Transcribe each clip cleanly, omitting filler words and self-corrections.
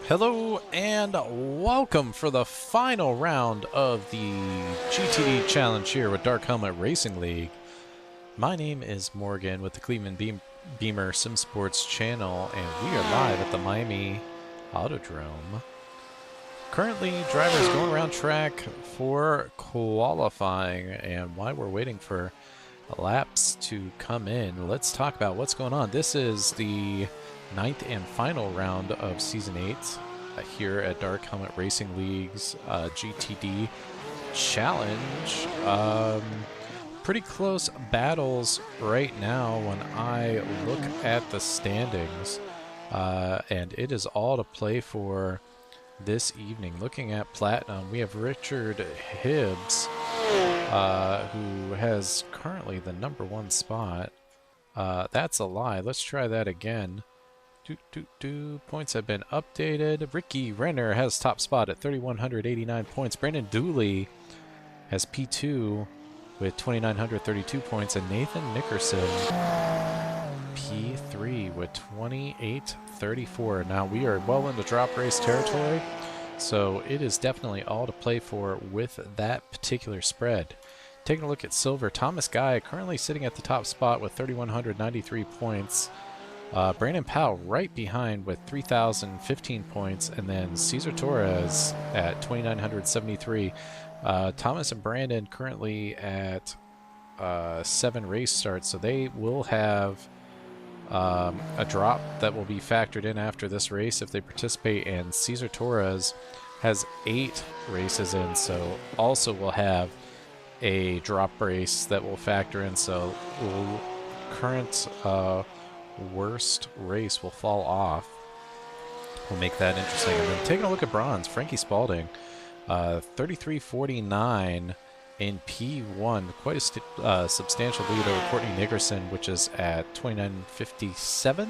Hello and welcome for the final round of the GTD Challenge here with Dark Helmet Racing League. My name is Morgan with the Cleveland Beamer Sim Sports channel, and we are live at the Miami Autodrome. Currently, drivers going around track for qualifying, and while we're waiting for laps to come in, let's talk about what's going on. This is the 9th and final round of Season 8 here at Dark Helmet Racing League's GTD Challenge. Pretty close battles right now when I look at the standings, and it is all to play for this evening. Looking at Platinum, we have Richard Hibbs, who has currently the #1 spot. That's a lie. Let's try that again. Points have been updated. Ricky Renner has top spot at 3,189 points. Brandon Dooley has P2 with 2,932 points. And Nathan Nickerson, P3 with 2,834. Now we are well into drop race territory, so it is definitely all to play for with that particular spread. Taking a look at Silver, Thomas Guy currently sitting at the top spot with 3,193 points. Brandon Powell right behind with 3,015 points, and then Cesar Torres at 2,973. Thomas and Brandon currently at 7 race starts, so they will have a drop that will be factored in after this race if they participate, and Cesar Torres has 8 races in, so also will have a drop race that will factor in, so current worst race will fall off. We'll make that interesting. And then taking a look at bronze, Frankie Spalding, 33.49 in P1, quite a substantial lead over Courtney Nickerson, which is at 29.57,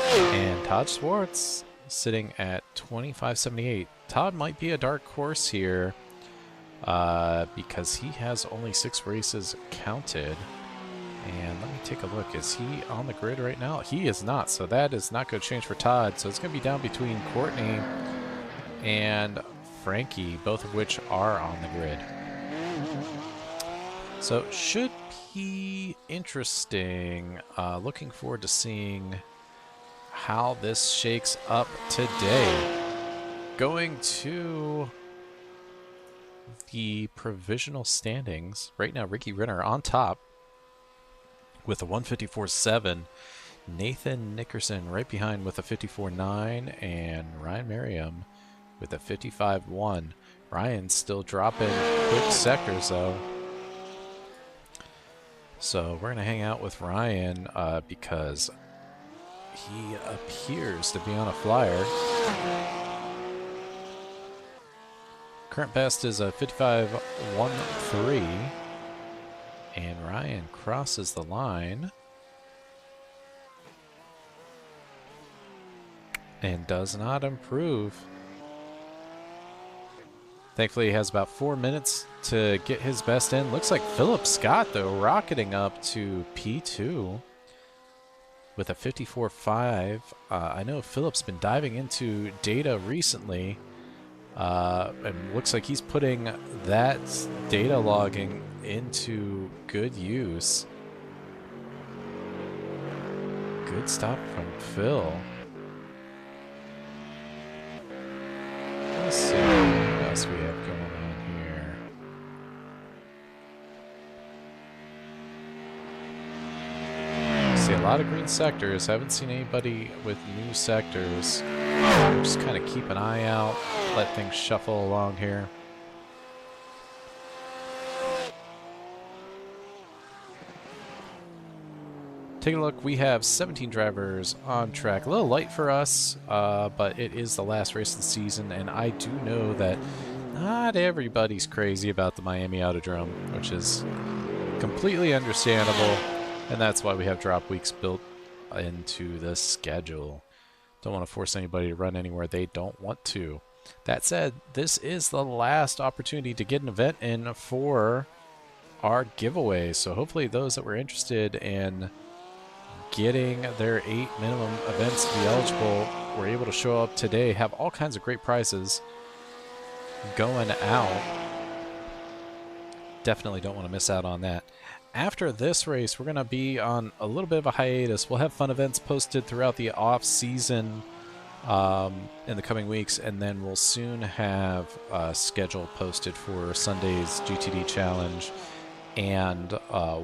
and Todd Schwartz sitting at 25.78. Todd might be a dark horse here because he has only 6 races counted. And let me take a look. Is he on the grid right now? He is not, so that is not going to change for Todd. So it's going to be down between Courtney and Frankie, both of which are on the grid. So should be interesting. Looking forward to seeing how this shakes up today. Going to the provisional standings. Right now, Ricky Renner on top with a 154.7, Nathan Nickerson right behind with a 54.9, and Ryan Merriam with a 55.1. Ryan's still dropping quick sectors though, so we're gonna hang out with Ryan because he appears to be on a flyer. Current best is a 55.13. And Ryan crosses the line and does not improve. Thankfully, he has about 4 minutes to get his best in. Looks like Philip Scott, though, rocketing up to P2 with a 54.5. I know Philip's been diving into data recently, and looks like he's putting that data logging into good use. Good stop from Phil. Let's see what else we have going on here. See a lot of green sectors. Haven't seen anybody with new sectors. Just kind of keep an eye out, let things shuffle along here. Taking a look, we have 17 drivers on track. A little light for us, but it is the last race of the season, and I do know that not everybody's crazy about the Miami Autodrome, which is completely understandable, and that's why we have drop weeks built into the schedule. Don't want to force anybody to run anywhere they don't want to. That said, this is the last opportunity to get an event in for our giveaway, so hopefully those that were interested in getting their 8 minimum events to be eligible were able to show up today have all kinds of great prizes going out. Definitely don't want to miss out on that. After this race, we're going to be on a little bit of a hiatus. We'll have fun events posted throughout the off-season in the coming weeks, and then we'll soon have a schedule posted for Sunday's GTD Challenge and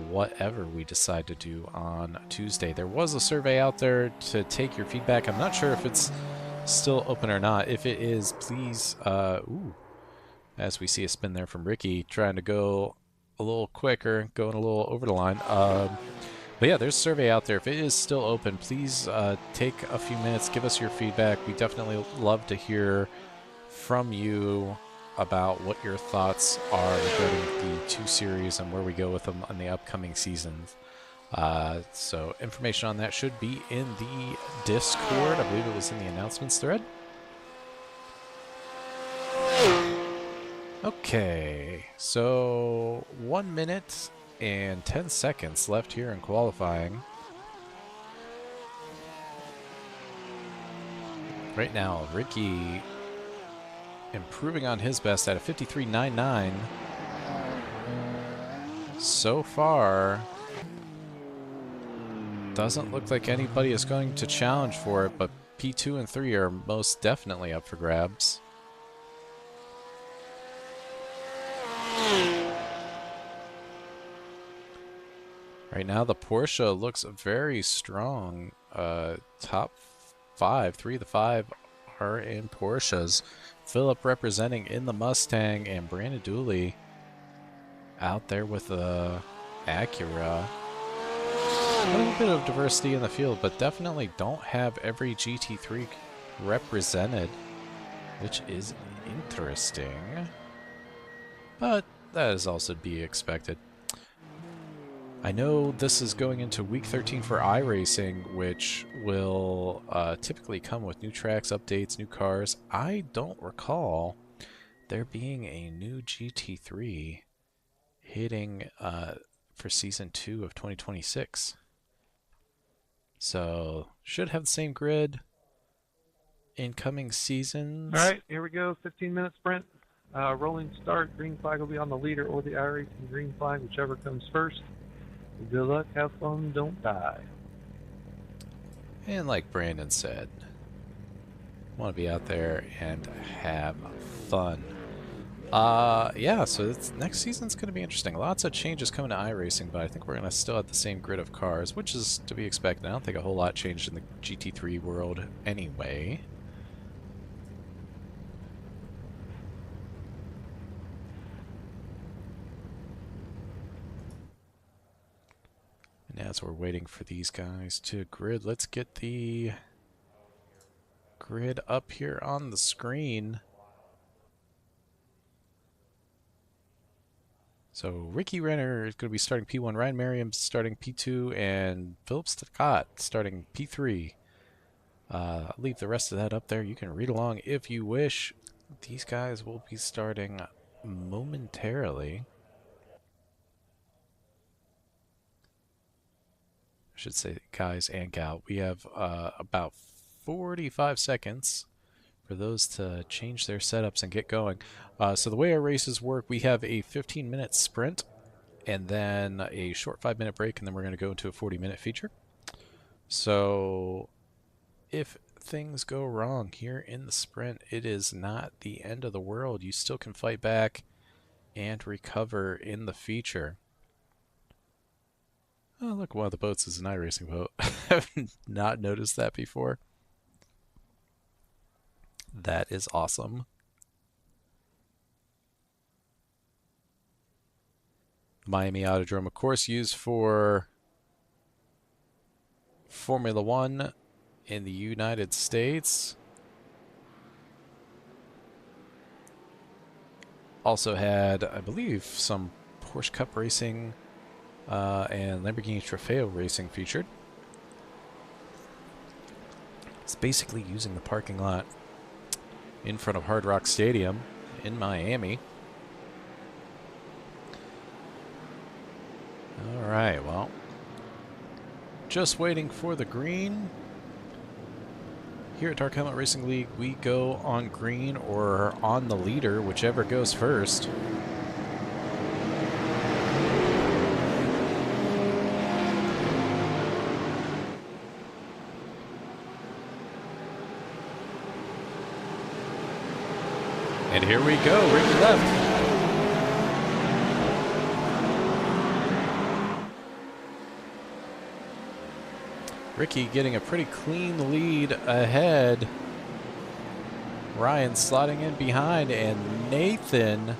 whatever we decide to do on Tuesday. There was a survey out there to take your feedback. I'm not sure if it's still open or not. If it is, please, as we see a spin there from Ricky, trying to go a little quicker, going a little over the line. But yeah, there's a survey out there. If it is still open, please take a few minutes, give us your feedback. We definitely love to hear from you about what your thoughts are regarding the 2 series and where we go with them in the upcoming seasons. So information on that should be in the Discord. I believe it was in the announcements thread. Okay, so 1 minute and 10 seconds left here in qualifying. Right now, Ricky improving on his best at a 53.99. So far, doesn't look like anybody is going to challenge for it, but P2 and 3 are most definitely up for grabs. Right now, the Porsche looks very strong. Top 5, 3 of the 5 are in Porsches. Philip representing in the Mustang, and Brandon Dooley out there with the Acura. A little bit of diversity in the field, but definitely don't have every GT3 represented, which is interesting. But that is also to be expected. I know this is going into week 13 for iRacing, which will typically come with new tracks, updates, new cars. I don't recall there being a new GT3 hitting for Season 2 of 2026. So, should have the same grid in coming seasons. All right, here we go, 15-minute sprint. Rolling start, green flag will be on the leader or the iRacing green flag, whichever comes first. Good luck, have fun, don't die. And like Brandon said, want to be out there and have fun. Yeah, so next season's going to be interesting. Lots of changes coming to iRacing, but I think we're going to still have the same grid of cars, which is to be expected. I don't think a whole lot changed in the GT3 world anyway. And as we're waiting for these guys to grid, let's get the grid up here on the screen. So Ricky Renner is going to be starting P1, Ryan Merriam starting P2, and Philip Scott starting P3. I'll leave the rest of that up there. You can read along if you wish. These guys will be starting momentarily. I should say guys and gal. We have about 45 seconds for those to change their setups and get going. So the way our races work, we have a 15-minute sprint and then a short 5-minute break, and then we're going to go into a 40-minute feature. So if things go wrong here in the sprint, it is not the end of the world. You still can fight back and recover in the feature. Oh, look, one of the boats is an iRacing boat. I've not noticed that before. That is awesome. Miami Autodrome, of course, used for Formula One in the United States. Also had, I believe, some Porsche Cup racing and Lamborghini Trofeo racing featured. It's basically using the parking lot in front of Hard Rock Stadium in Miami. All right, well, just waiting for the green. Here at Dark Helmet Racing League, we go on green or on the leader, whichever goes first. And here we go, Ricky left. Ricky getting a pretty clean lead ahead. Ryan slotting in behind, and Nathan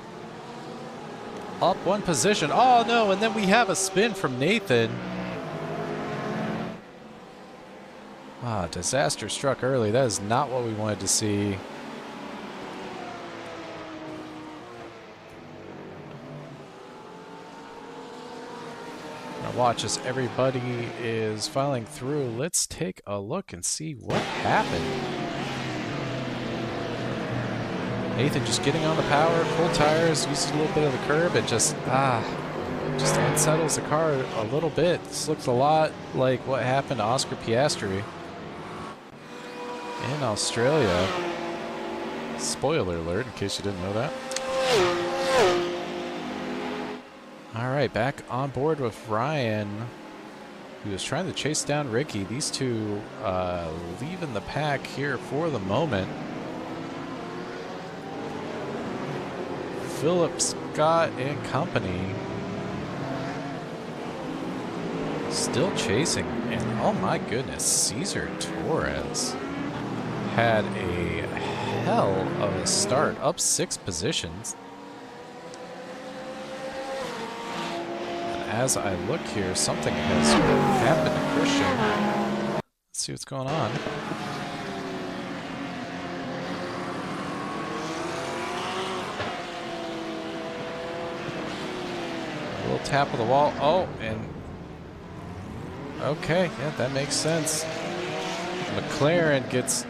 up one position. Oh no, and then we have a spin from Nathan. Ah, disaster struck early. That is not what we wanted to see. Watch as everybody is filing through. Let's take a look and see what happened. Nathan just getting on the power, full tires, uses a little bit of the curb, and just unsettles the car a little bit. This looks a lot like what happened to Oscar Piastri in Australia. Spoiler alert, in case you didn't know that. All right, back on board with Ryan, who is trying to chase down Ricky. These two leaving the pack here for the moment. Philip, Scott, and company still chasing. And oh my goodness, Cesar Torres had a hell of a start, up 6 positions. As I look here, something has happened to Christian. Let's see what's going on. A little tap of the wall. Oh, and okay, yeah, that makes sense. McLaren gets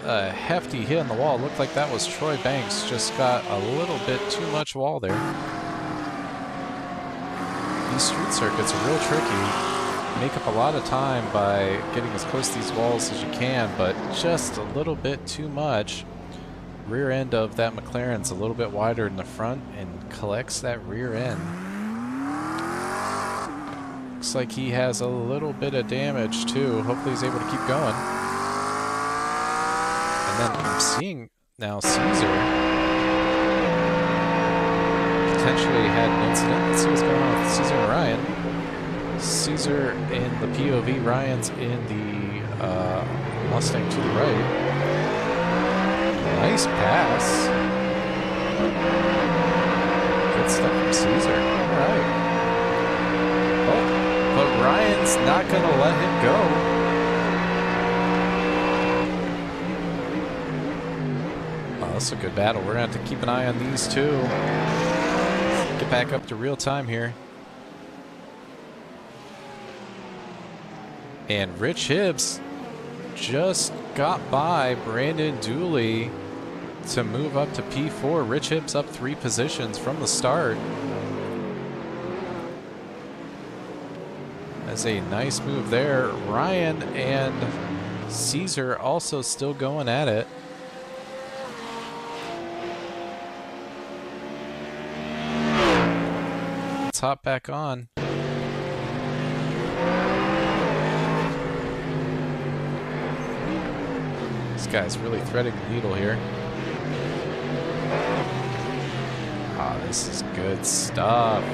a hefty hit on the wall. Looked like that was Troy Banks. Just got a little bit too much wall there. These street circuits are real tricky. Make up a lot of time by getting as close to these walls as you can, but just a little bit too much. Rear end of that McLaren's a little bit wider in the front and collects that rear end. Looks like he has a little bit of damage too. Hopefully he's able to keep going. And then I'm seeing now Cesar potentially had an incident. Let's see what's going on with Cesar and Ryan. Cesar in the POV, Ryan's in the Mustang to the right. Nice pass. Good stuff from Cesar. All right. Oh, but Ryan's not going to let him go. Oh, that's a good battle. We're going to have to keep an eye on these two. Get back up to real time here. And Rich Hibbs just got by Brandon Dooley to move up to P4. Rich Hibbs up 3 positions from the start. That's a nice move there. Ryan and Cesar also still going at it. Let's hop back on. This guy's really threading the needle here. Ah, this is good stuff.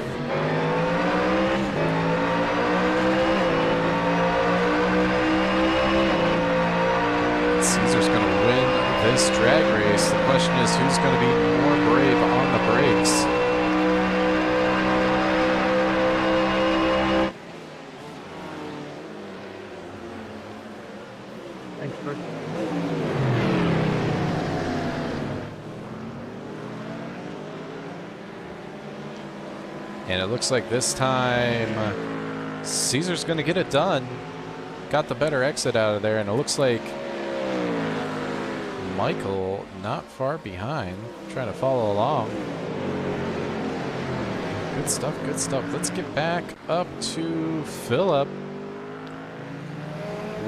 Caesar's going to win this drag race. The question is, who's going to be more brave on the brakes? Thanks, Coach. And it looks like this time Caesar's going to get it done. Got the better exit out of there, and it looks like Michael not far behind, trying to follow along. Good stuff, good stuff. Let's get back up to Philip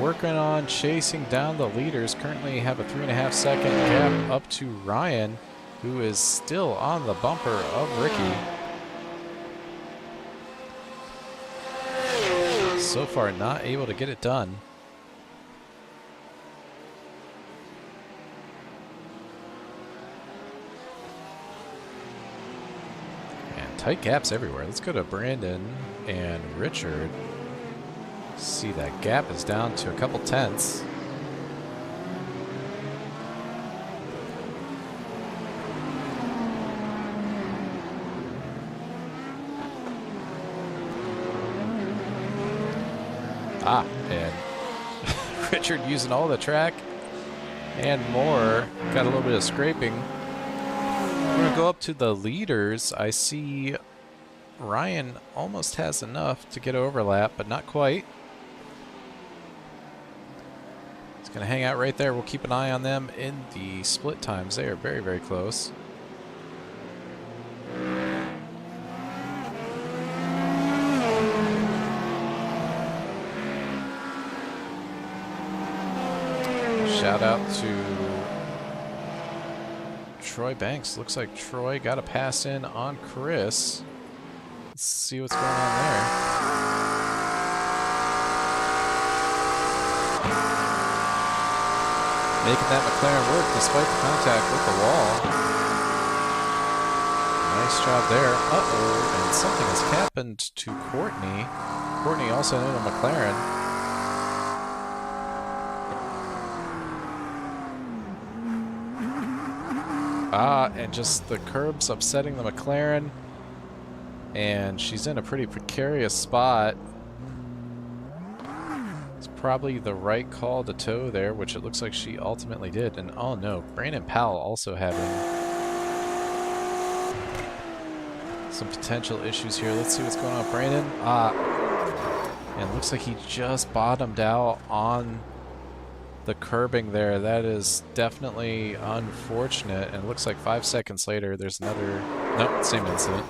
working on chasing down the leaders. Currently have a 3.5 second gap up to Ryan, who is still on the bumper of Ricky. So far, not able to get it done. And tight gaps everywhere. Let's go to Brandon and Richard. See, that gap is down to a couple tenths. And Richard using all the track and more. Got a little bit of scraping. We're going to go up to the leaders. I see Ryan almost has enough to get overlap, but not quite. He's going to hang out right there. We'll keep an eye on them in the split times. They are very, very close. Shout out to Troy Banks. Looks like Troy got a pass in on Chris. Let's see what's going on there. Making that McLaren work despite the contact with the wall. Nice job there. Uh-oh, and something has happened to Courtney. Courtney also in a McLaren. And just the curbs upsetting the McLaren. And she's in a pretty precarious spot. It's probably the right call to tow there, which it looks like she ultimately did. And oh no, Brandon Powell also having some potential issues here. Let's see what's going on with Brandon. And it looks like he just bottomed out on the curbing there. That is definitely unfortunate. And it looks like 5 seconds later there's another, nope, same incident.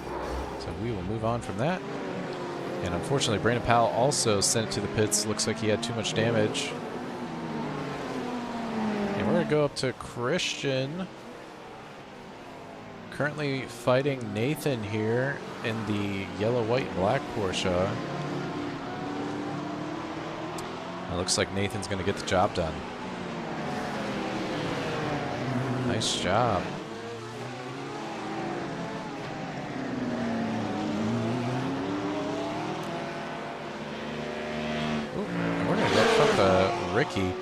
So we will move on from that. And unfortunately Brandon Powell also sent it to the pits. Looks like he had too much damage. And we're going to go up to Christian. Currently fighting Nathan here in the yellow, white, and black Porsche. It looks like Nathan's going to get the job done. Nice job. Ooh, we're going to go up to Ricky.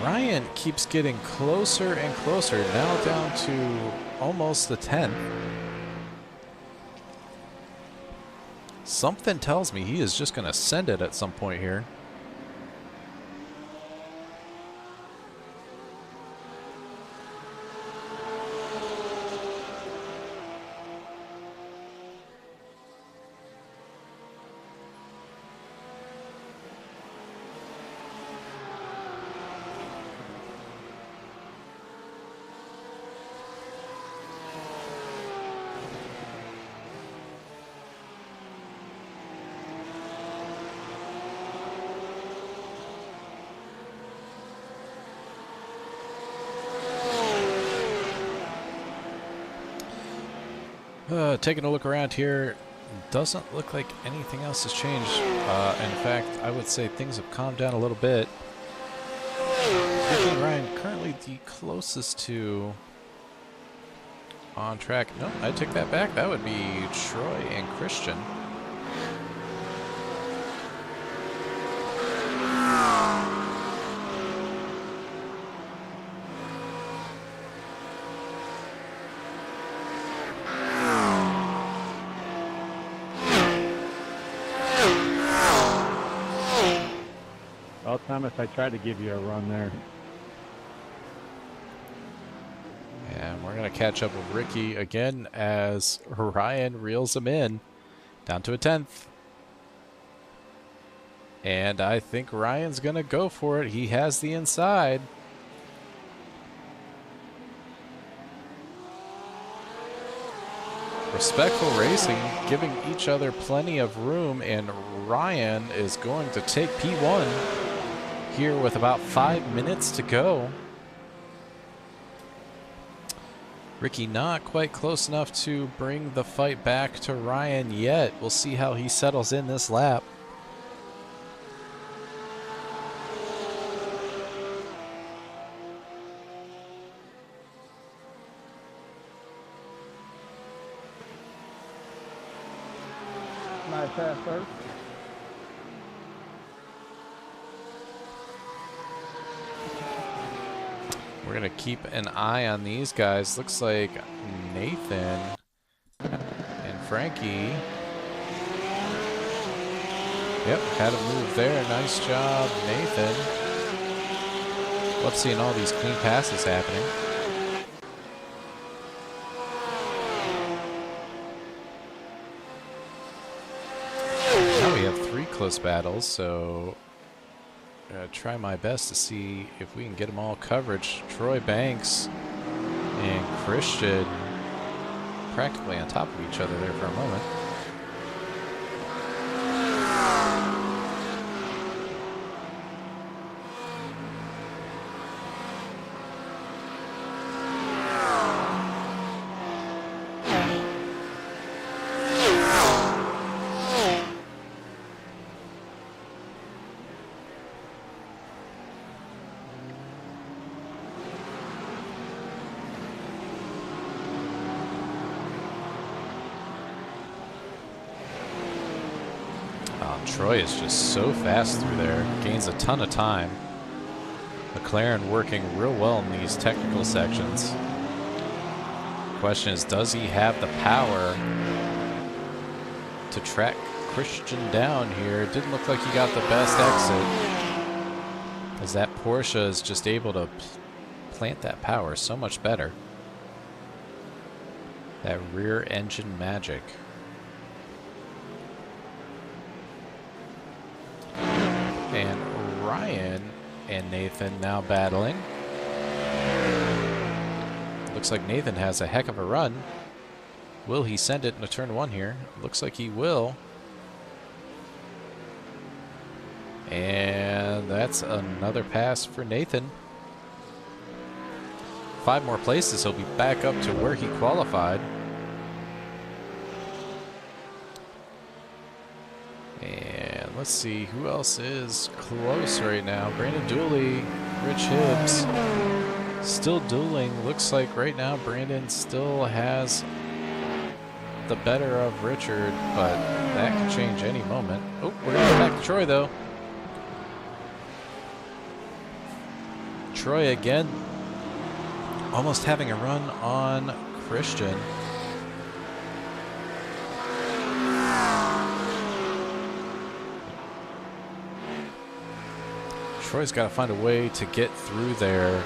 Ryan keeps getting closer and closer, now down to almost the 10th. Something tells me he is just going to send it at some point here. Taking a look around here, doesn't look like anything else has changed. In fact, I would say things have calmed down a little bit. Ricky and Ryan currently the closest to on track. No, I take that back. That would be Troy and Christian. Thomas, I tried to give you a run there. And we're going to catch up with Ricky again as Ryan reels him in. Down to a 10th. And I think Ryan's going to go for it. He has the inside. Respectful racing, giving each other plenty of room, and Ryan is going to take P1. here with about 5 minutes to go. Ricky not quite close enough to bring the fight back to Ryan yet. We'll see how he settles in this lap. Nice pass, sir. We're going to keep an eye on these guys. Looks like Nathan and Frankie. Yep, had a move there. Nice job, Nathan. Love seeing all these clean passes happening. Now we have 3 close battles, so try my best to see if we can get them all coverage. Troy Banks and Christian practically on top of each other there for a moment. Troy is just so fast through there, gains a ton of time. McLaren working real well in these technical sections. Question is, does he have the power to track Christian down here? It didn't look like he got the best exit, as that Porsche is just able to plant that power so much better. That rear engine magic. And Ryan and Nathan now battling. Looks like Nathan has a heck of a run. Will he send it into turn 1 here? Looks like he will. And that's another pass for Nathan. 5 more places, he'll be back up to where he qualified. And let's see who else is close right now. Brandon Dooley, Rich Hibbs, still dueling. Looks like right now Brandon still has the better of Richard, but that could change any moment. Oh, we're going to go back to Troy though. Troy again, almost having a run on Christian. Troy's got to find a way to get through there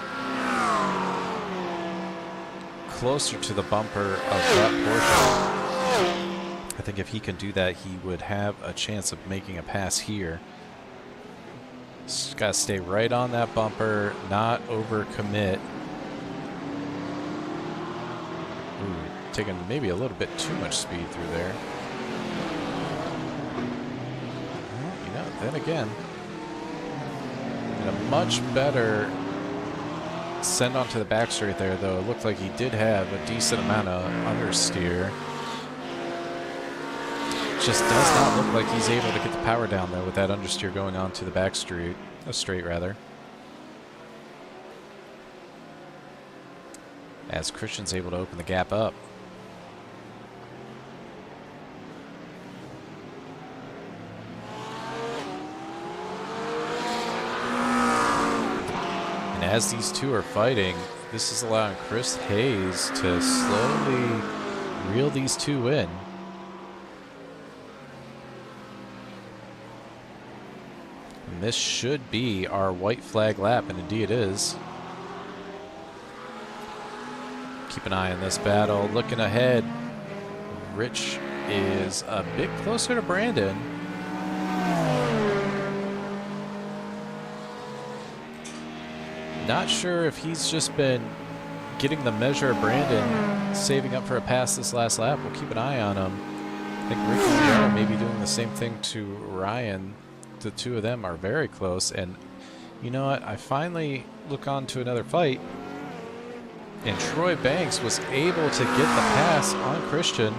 closer to the bumper of that Porsche. I think if he can do that, he would have a chance of making a pass here. Just got to stay right on that bumper, not overcommit. Ooh, taking maybe a little bit too much speed through there. Well, you know, then again, a much better send onto the back straight there, though. It looked like he did have a decent amount of understeer. Just does not look like he's able to get the power down, though, with that understeer going onto the back straight, rather. As Christian's able to open the gap up. As these two are fighting, this is allowing Chris Hayes to slowly reel these two in. And this should be our white flag lap, and indeed it is. Keep an eye on this battle. Looking ahead, Rich is a bit closer to Brandon. Not sure if he's just been getting the measure of Brandon, saving up for a pass this last lap. We'll keep an eye on him. I think Ricky and Aaron may be doing the same thing to Ryan. The two of them are very close, and You know what? I finally look on to another fight, and Troy Banks was able to get the pass on Christian.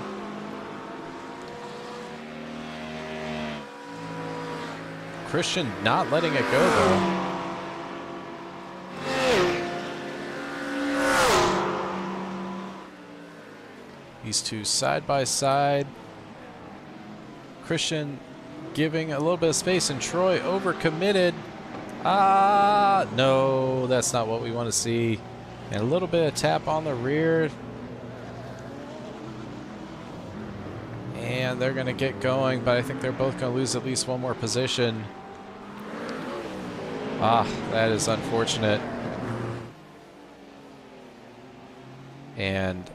Christian not letting it go, though. These two side by side. Christian giving a little bit of space, and Troy overcommitted. Ah, no, that's not what we want to see. And a little bit of tap on the rear. And they're going to get going, but I think they're both going to lose at least one more position. Ah, that is unfortunate. And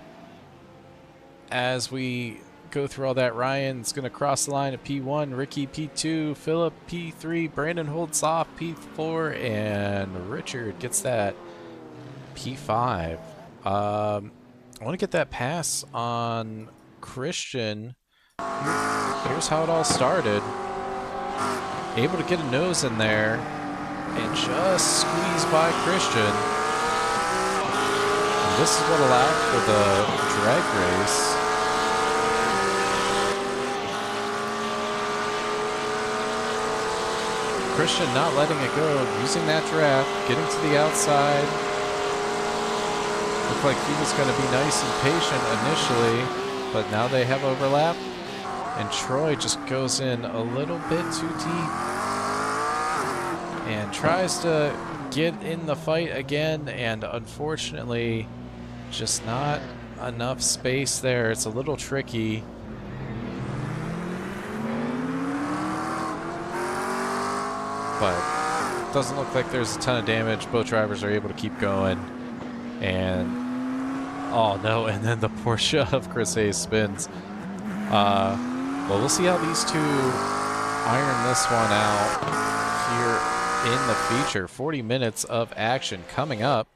as we go through all that, Ryan's going to cross the line at P1, Ricky P2, Philip P3, Brandon holds off P4, and Richard gets that P5. I want to get that pass on Christian. Here's how it all started. Able to get a nose in there and just squeeze by Christian. And this is what allowed for the drag race. Christian not letting it go, using that draft, getting to the outside. Looked like he was going to be nice and patient initially, but now they have overlap. And Troy just goes in a little bit too deep and tries to get in the fight again, and unfortunately just not enough space there. It's a little tricky. But doesn't look like there's a ton of damage. Both drivers are able to keep going. And oh no, and then the Porsche of Chris Hayes spins. Well, we'll see how these two iron this one out here in the feature. 40 minutes of action coming up.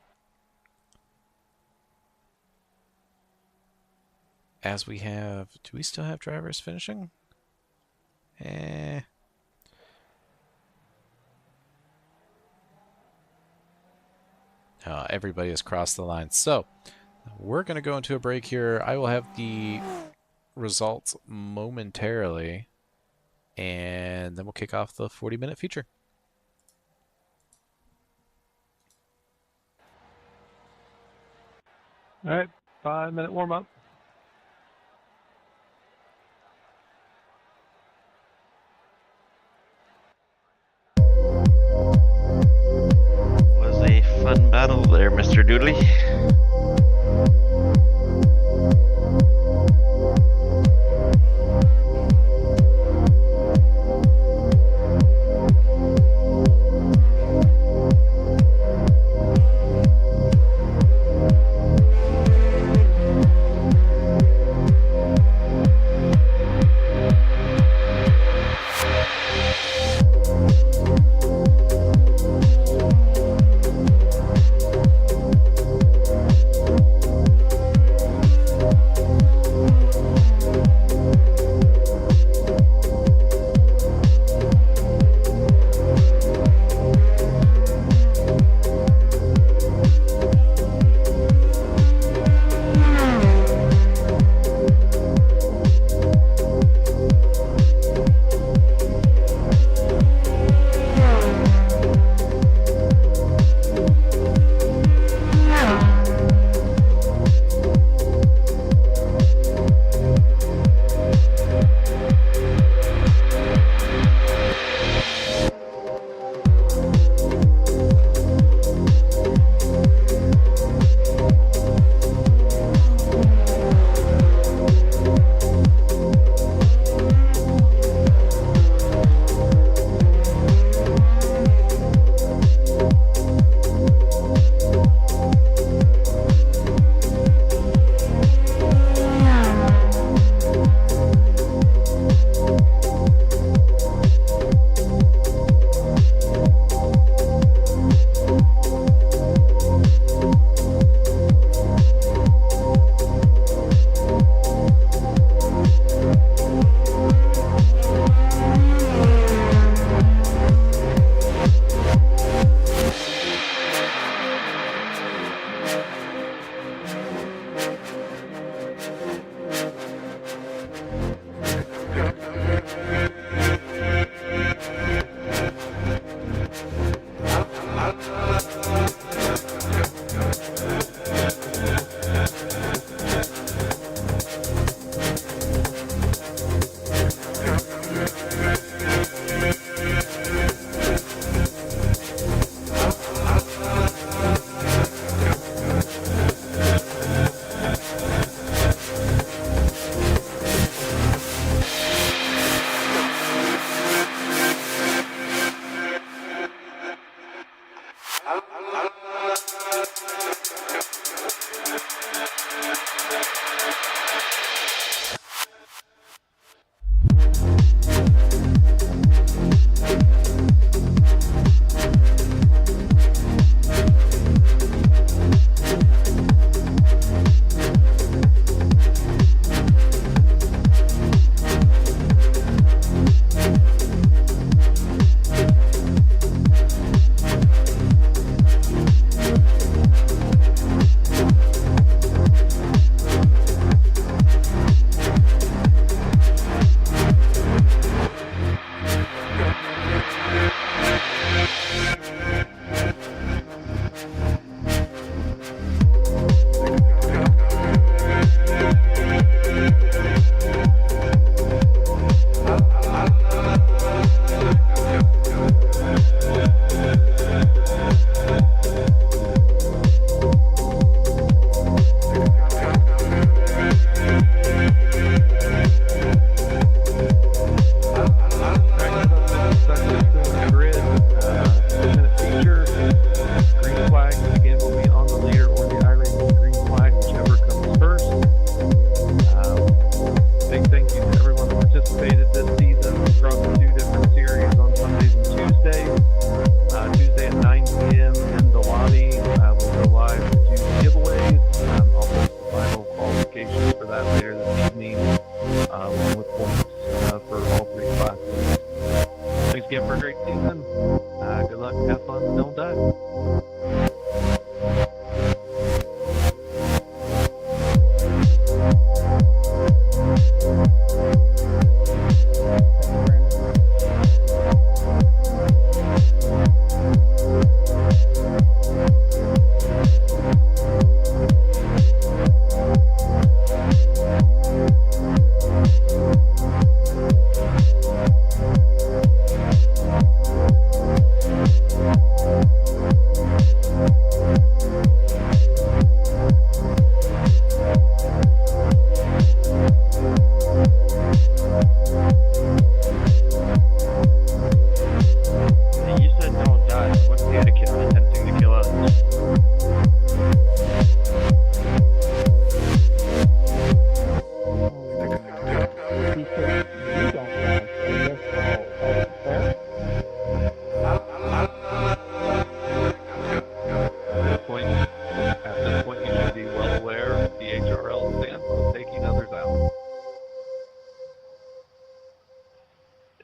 As we have, do we still have drivers finishing? Everybody has crossed the line. So we're going to go into a break here. I will have the results momentarily, and then we'll kick off the 40-minute feature. All right, 5-minute warm-up. Was a fun battle there, Mr. Doodley.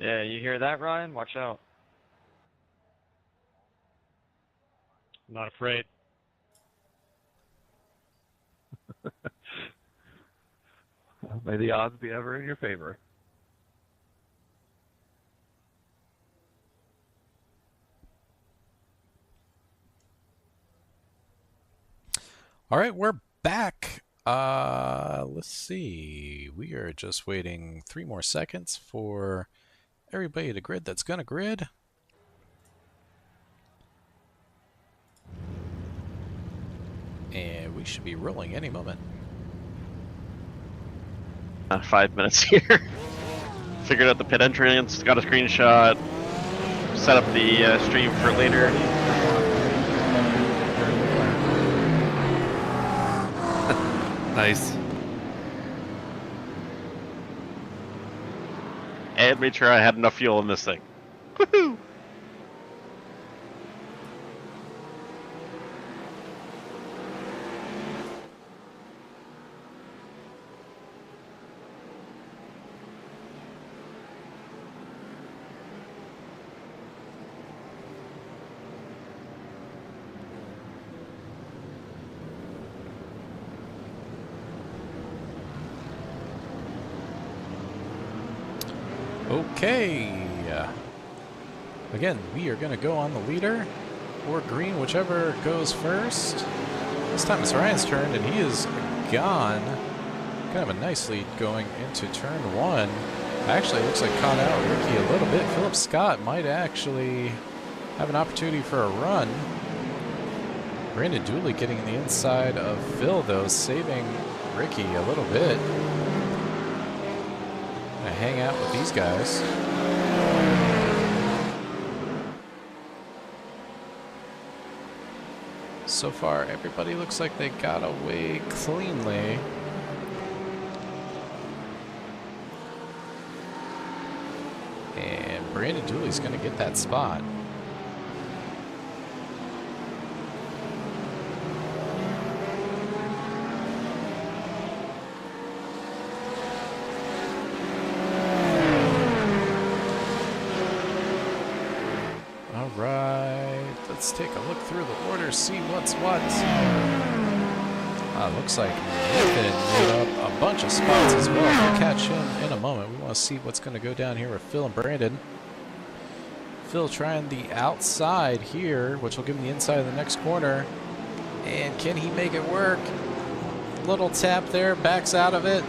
Yeah, you hear that, Ryan? Watch out. I'm not afraid. May the odds be ever in your favor. All right, we're back. Let's see. We are just waiting 3 more seconds for everybody to grid that's gonna grid. And we should be rolling any moment. 5 minutes here. Figured out the pit entrance, got a screenshot, set up the stream for later. Nice. And made sure I had enough fuel in this thing. Woohoo! Okay. Again, we are going to go on the leader. or green, whichever goes first. This time it's Ryan's turn, and he is gone. Kind of a nice lead going into turn 1. Actually, it looks like caught out Ricky a little bit. Philip Scott might actually have an opportunity for a run. Brandon Dooley getting the inside of Phil, though, saving Ricky a little bit. Gonna hang out with these guys. So far, everybody looks like they got away cleanly. And Brandon Dooley's going to get that spot. All right, let's take a look through the order, see what's what. Looks like Nathan made up a bunch of spots as well. We'll catch him in a moment. We want to see what's going to go down here with Phil and Brandon. Phil trying the outside here, which will give him the inside of the next corner. And can he make it work? Little tap there, backs out of it.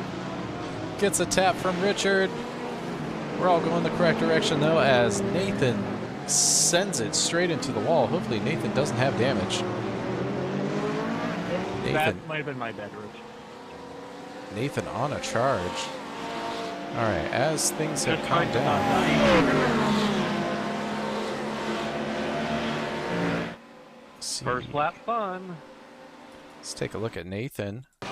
Gets a tap from Richard. We're all going the correct direction though, as Nathan sends it straight into the wall. Hopefully Nathan doesn't have damage. That might have been my bad, Rich. Nathan on a charge. All right, as things have calmed down. First lap fun. Let's take a look at Nathan. So,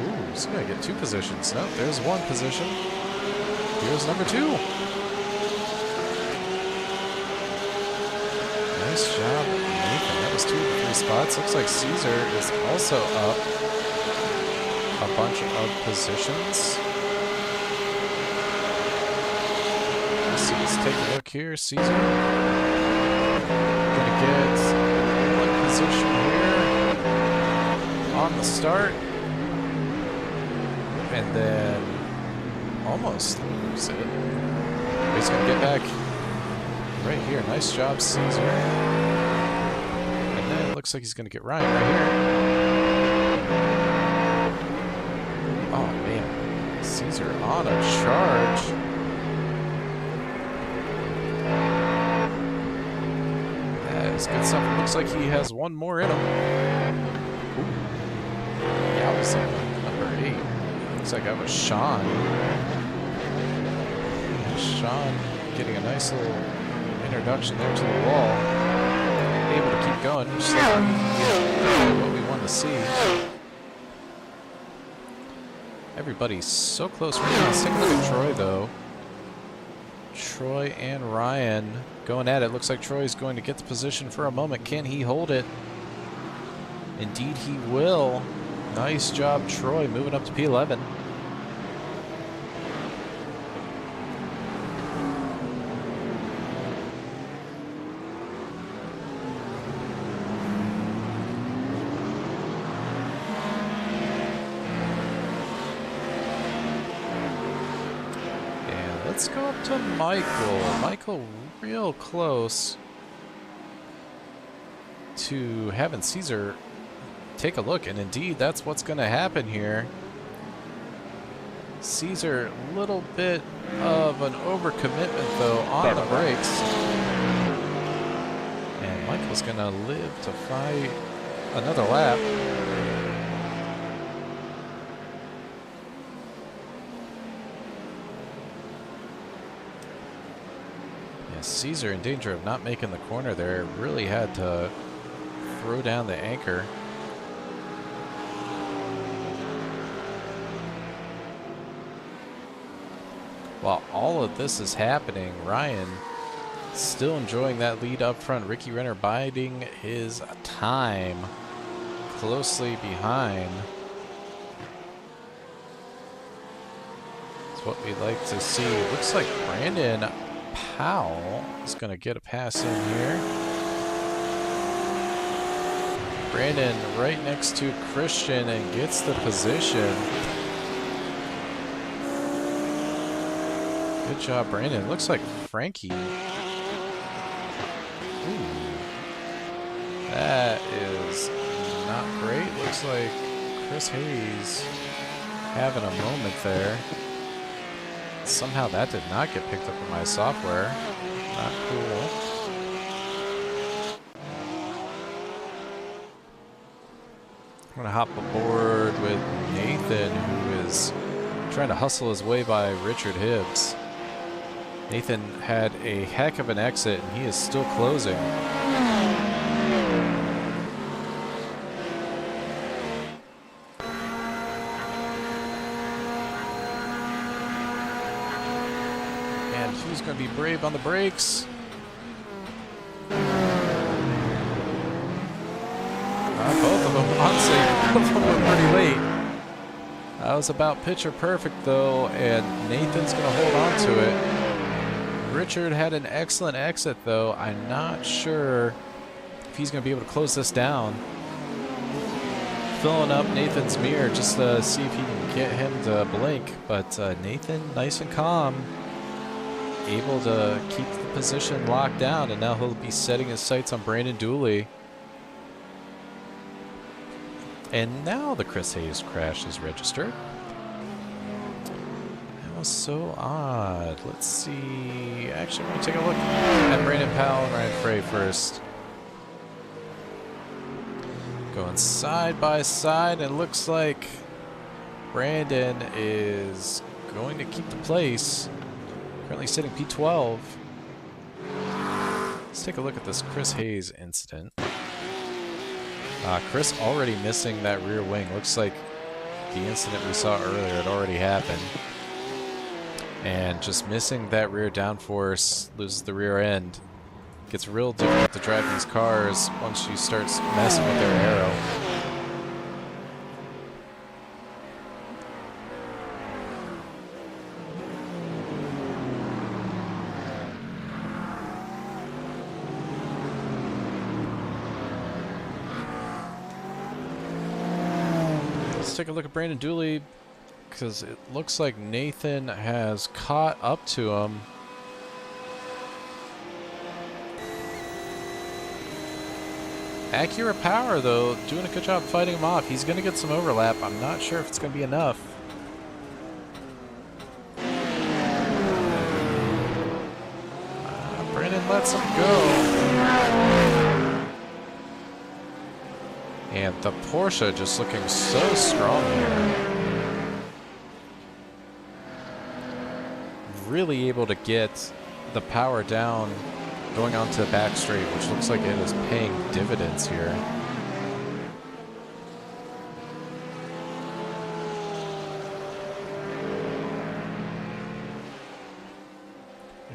ooh, he's gonna get 2 positions. Nope, there's 1 position. Here's number 2. Nice job, Nathan. That was 2 of 3 spots. Looks like Caesar is also up a bunch of positions. Let's take a look here. Caesar gonna get 1 position here on the start, and then almost lose it. He's gonna get back right here. Nice job, Caesar. And then it looks like he's gonna get Ryan right here. Oh man, Caesar on a charge. That's good stuff. It looks like he has 1 more in him. Yowza, number 8. Looks like that was Sean. Sean getting a nice little introduction there to the wall. Able to keep going, just like what we want to see. Everybody's so close right now. Let's take a look at Troy, though. Troy and Ryan going at it. Looks like Troy's going to get the position for a moment. Can he hold it? Indeed he will. Nice job, Troy, moving up to P11. Let's go up to Michael. Michael real close to having Caesar take a look, and indeed that's what's going to happen here. Caesar, a little bit of an overcommitment though on the brakes. And Michael's going to live to fight another lap. Caesar in danger of not making the corner there. Really had to throw down the anchor. While all of this is happening, Ryan still enjoying that lead up front. Ricky Renner biding his time closely behind. That's what we like to see. It looks like Brandon Powell is going to get a pass in here. Brandon right next to Christian and gets the position. Good job, Brandon. Looks like Frankie. Ooh. That is not great. Looks like Chris Hayes having a moment there. Somehow that did not get picked up in my software. Not cool. I'm gonna hop aboard with Nathan, who is trying to hustle his way by Richard Hibbs. Nathan had a heck of an exit, and he is still closing. And who's going to be brave on the brakes? Both of them, honestly, both of them were pretty late. That was about picture perfect, though, and Nathan's going to hold on to it. Richard had an excellent exit, though. I'm not sure if he's going to be able to close this down. Filling up Nathan's mirror just to see if he can get him to blink, but Nathan, nice and calm, able to keep the position locked down, and now he'll be setting his sights on Brandon Dooley. And now the Chris Hayes crash is registered. That was so odd. Let's see. Actually, we're going to take a look at Brandon Powell and Ryan Frey first. Going side by side, and it looks like Brandon is going to keep the place. Currently sitting P12. Let's take a look at this Chris Hayes incident. Chris already missing that rear wing. Looks like the incident we saw earlier had already happened. And just missing that rear downforce, loses the rear end. Gets real difficult to drive these cars once you start messing with their aero. Take a look at Brandon Dooley, because it looks like Nathan has caught up to him. Accurate power, though, doing a good job fighting him off. He's going to get some overlap. I'm not sure if it's going to be enough. Brandon lets him go. And the Porsche just looking so strong here. Really able to get the power down going onto the back straight, which looks like it is paying dividends here.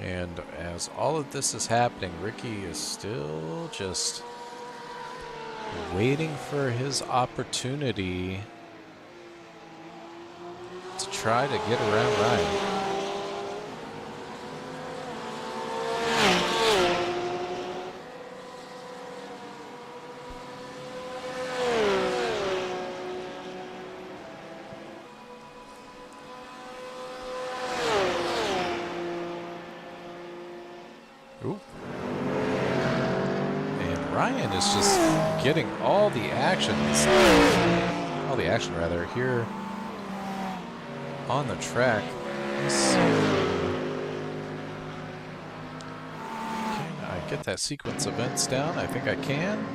And as all of this is happening, Ricky is still just waiting for his opportunity to try to get around Ryan. Ooh. Ryan is just getting all the action rather, here on the track. Let's see. Can I get that sequence of events down? I think I can.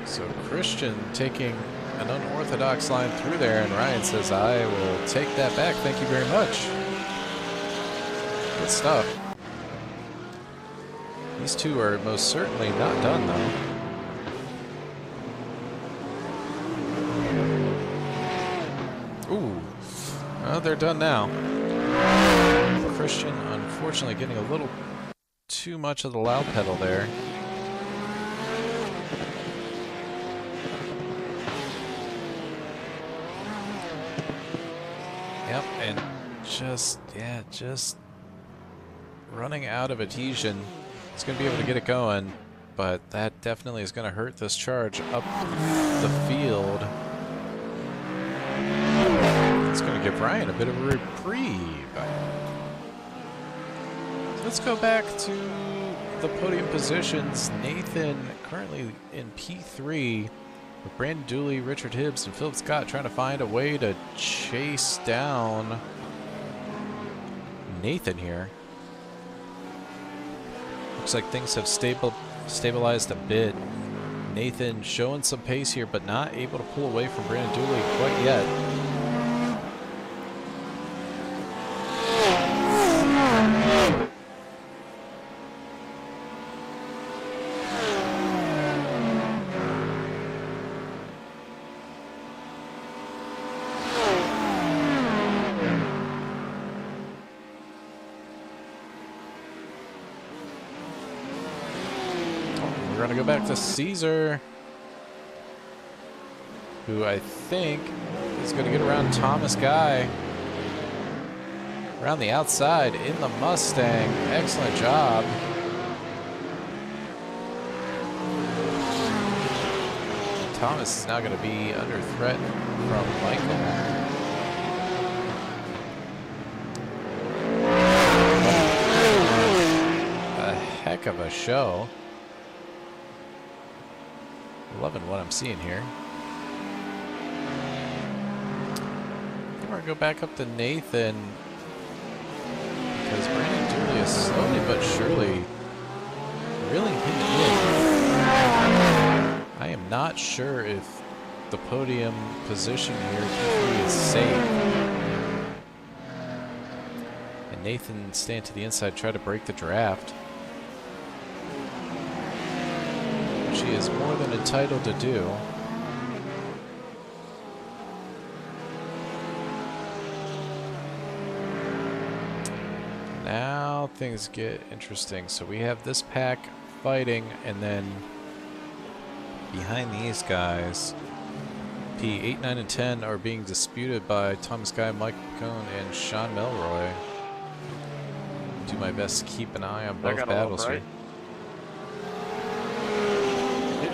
So Christian taking an unorthodox line through there, and Ryan says, I will take that back. Thank you very much. Good stuff. These two are most certainly not done, though. Ooh. Well, they're done now. Christian, unfortunately, getting a little too much of the loud pedal there. Yep, and just running out of adhesion. It's going to be able to get it going, but that definitely is going to hurt this charge up the field. It's going to give Ryan a bit of a reprieve. So let's go back to the podium positions. Nathan currently in P3 with Brandon Dooley, Richard Hibbs, and Philip Scott trying to find a way to chase down Nathan here. Looks like things have stabilized a bit. Nathan showing some pace here, but not able to pull away from Brandon Dooley quite yet. We're going to go back to Caesar, who I think is going to get around Thomas Guy. Around the outside in the Mustang. Excellent job. Thomas is now going to be under threat from Michael. A heck of a show. Loving what I'm seeing here. We're going to go back up to Nathan because Brandon Dooley is slowly but surely really hitting in. I am not sure if the podium position here is safe. And Nathan staying to the inside, try to break the draft. She is more than entitled to do. Now things get interesting. So we have this pack fighting, and then behind these guys, P8, 9, and 10 are being disputed by Thomas Guy, Mike Cone, and Sean Melroy. Do my best to keep an eye on both battles here.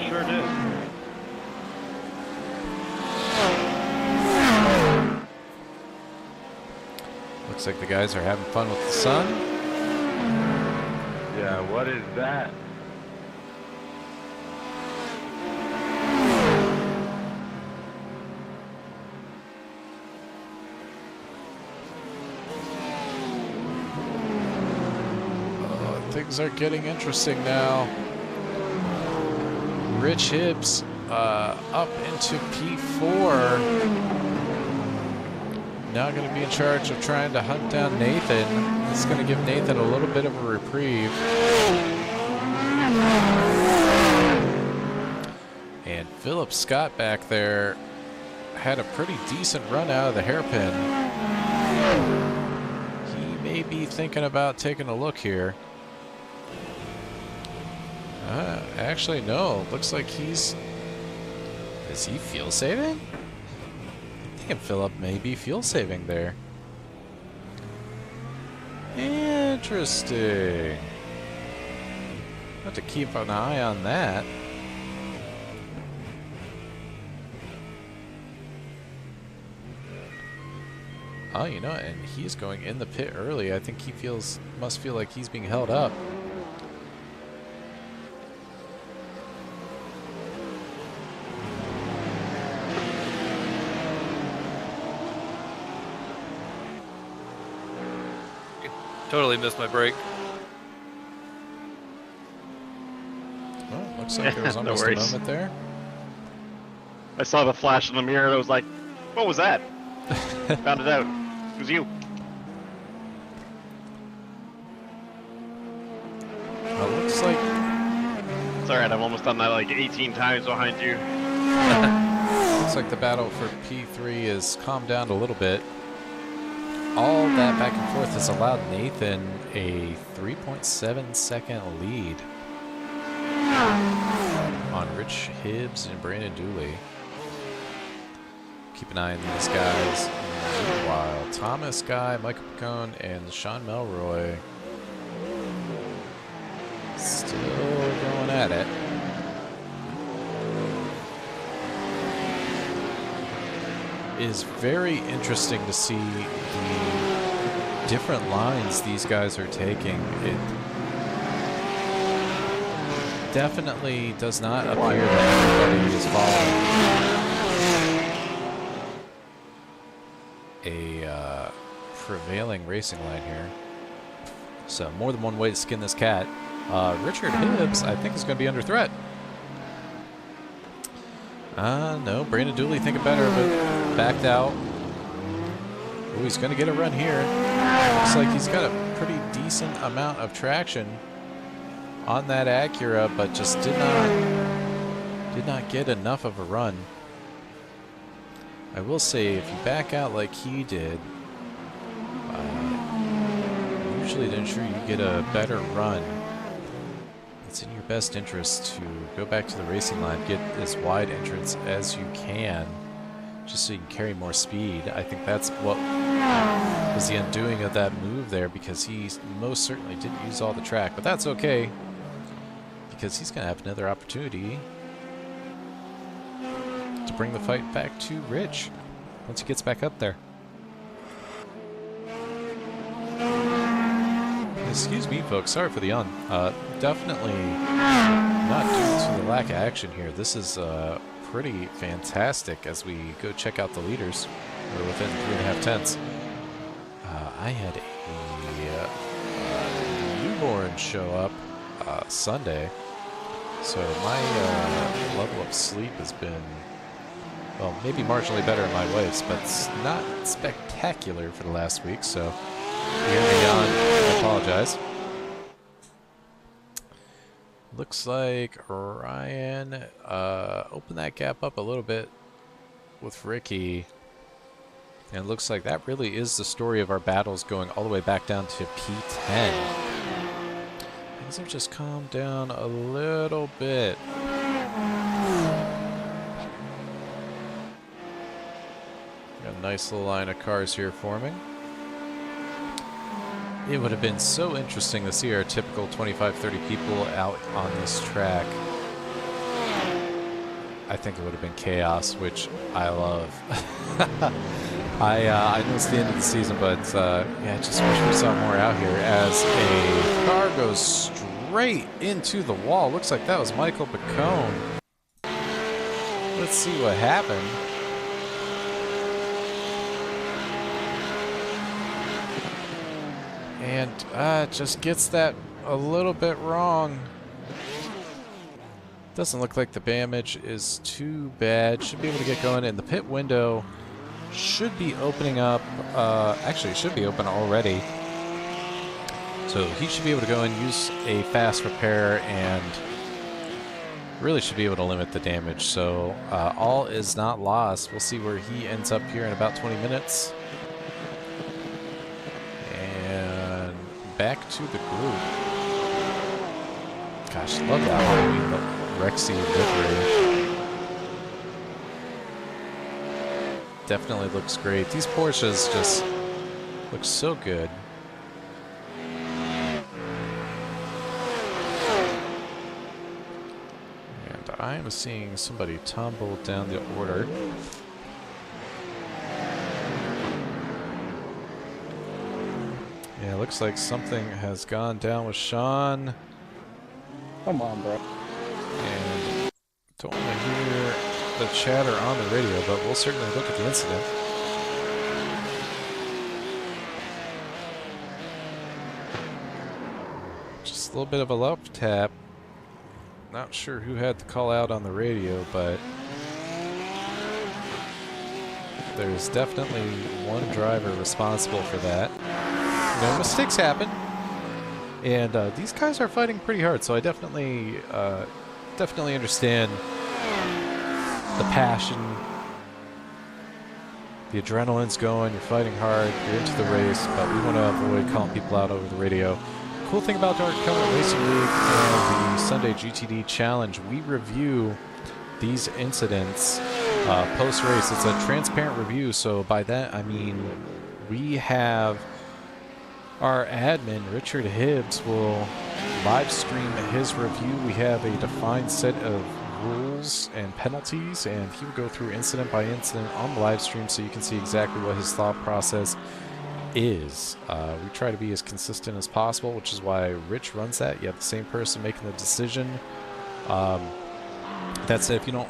Sure did. Looks like the guys are having fun with the sun. Yeah, what is that? Things are getting interesting now. Rich Hibbs up into P4. Now going to be in charge of trying to hunt down Nathan. This is going to give Nathan a little bit of a reprieve. And Philip Scott back there had a pretty decent run out of the hairpin. He may be thinking about taking a look here. Actually, no. Looks like he's... Is he fuel saving? I'm thinking Philip may be fuel saving there. Interesting. Have to keep an eye on that. Oh, you know, and he's going in the pit early. I think he must feel like he's being held up. Totally missed my break. Well, looks like there was No almost a worries. moment there. I saw the flash in the mirror and I was like, what was that? Found it out. It was you. Well, looks like It's alright, I've almost done that like 18 times behind you. the battle for P3 is calmed down a little bit. All that back and forth has allowed Nathan a 3.7 second lead on Rich Hibbs and Brandon Dooley. Keep an eye on these guys. Meanwhile, Thomas Guy, Michael Picone, and Sean Melroy still going at it. is very interesting to see the different lines these guys are taking. It definitely does not appear that everybody is following a prevailing racing line here. So more than one way to skin this cat. Richard Hibbs, I think, is going to be under threat. No, Brandon Dooley thinking better, but backed out. Ooh, he's going to get a run here. Looks like he's got a pretty decent amount of traction on that Acura, but just did not get enough of a run. I will say, if you back out like he did, usually to ensure you get a better run, it's in your best interest to go back to the racing line, get as wide entrance as you can, just so you can carry more speed. I think that's what was the undoing of that move there, because he most certainly didn't use all the track, but that's okay, because he's going to have another opportunity to bring the fight back to Rich once he gets back up there. Excuse me, folks. Sorry for the yawn. Definitely not due to the lack of action here. This is pretty fantastic as we go check out the leaders. We're within 3.5 tenths. I had a newborn show up Sunday, so my level of sleep has been, well, maybe marginally better than my wife's, but it's not spectacular for the last week, so if you hear me yawn, I apologize. Looks like Ryan opened that gap up a little bit with Ricky. And it looks like that really is the story of our battles, going all the way back down to P10. Things have just calmed down a little bit. Got a nice little line of cars here forming. It would have been so interesting to see our typical 25-30 people out on this track. I think it would have been chaos, which I love. I know it's the end of the season, but yeah, I just wish we saw more out here as a car goes straight into the wall. Looks like that was Michael Bacone. Let's see what happened. And just gets that a little bit wrong. Doesn't look like the damage is too bad. Should be able to get going, and the pit window should be opening up. Actually, it should be open already. So he should be able to go and use a fast repair and really should be able to limit the damage. So all is not lost. We'll see where he ends up here in about 20 minutes. And back to the group. Gosh, love that Halloween Rexy livery. Definitely looks great. These Porsches just look so good. And I am seeing somebody tumble down the order. Yeah, looks like something has gone down with Sean. Come on, bro. And don't want to hear the chatter on the radio, but we'll certainly look at the incident. Just a little bit of a left tap. Not sure who had the call out on the radio, but there's definitely one driver responsible for that. No, mistakes happen. And these guys are fighting pretty hard, so I definitely understand the passion. The adrenaline's going, you're fighting hard, you're into the race, but we want to avoid calling people out over the radio. Cool thing about Dark Helmet Racing League and the Sunday GTD Challenge, we review these incidents post-race. It's a transparent review, so by that I mean we have our admin, Richard Hibbs, will live stream his review. We have a defined set of rules and penalties, and he will go through incident by incident on the live stream so you can see exactly what his thought process is. We try to be as consistent as possible, which is why Rich runs that. You have the same person making the decision. That said, if you don't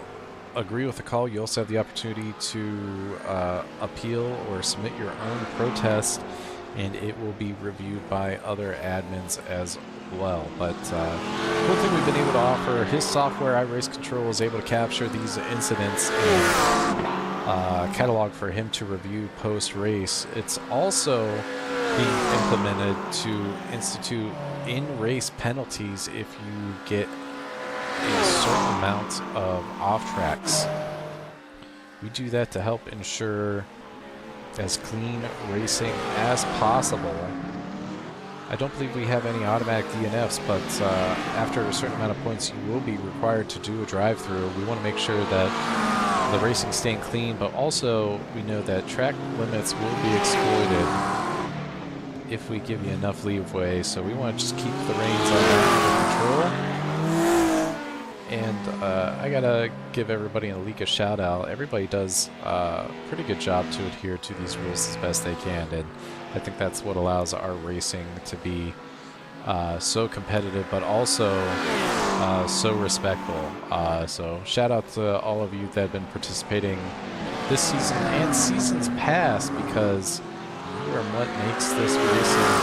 agree with the call, you also have the opportunity to appeal or submit your own protest, and it will be reviewed by other admins as well. But one thing we've been able to offer, his software, iRace Control, is able to capture these incidents and catalog for him to review post-race. It's also being implemented to institute in-race penalties if you get a certain amount of off-tracks. We do that to help ensure as clean racing as possible. I don't believe we have any automatic DNFs, but after a certain amount of points you will be required to do a drive-through. We want to make sure that the racing's staying clean, but also we know that track limits will be exploited if we give you enough leeway, so we want to just keep the reins on that under control. And I gotta give everybody in the league a shout out. Everybody does a pretty good job to adhere to these rules as best they can, and I think that's what allows our racing to be so competitive, but also so respectful. So shout out to all of you that have been participating this season and seasons past, because you are what makes this racing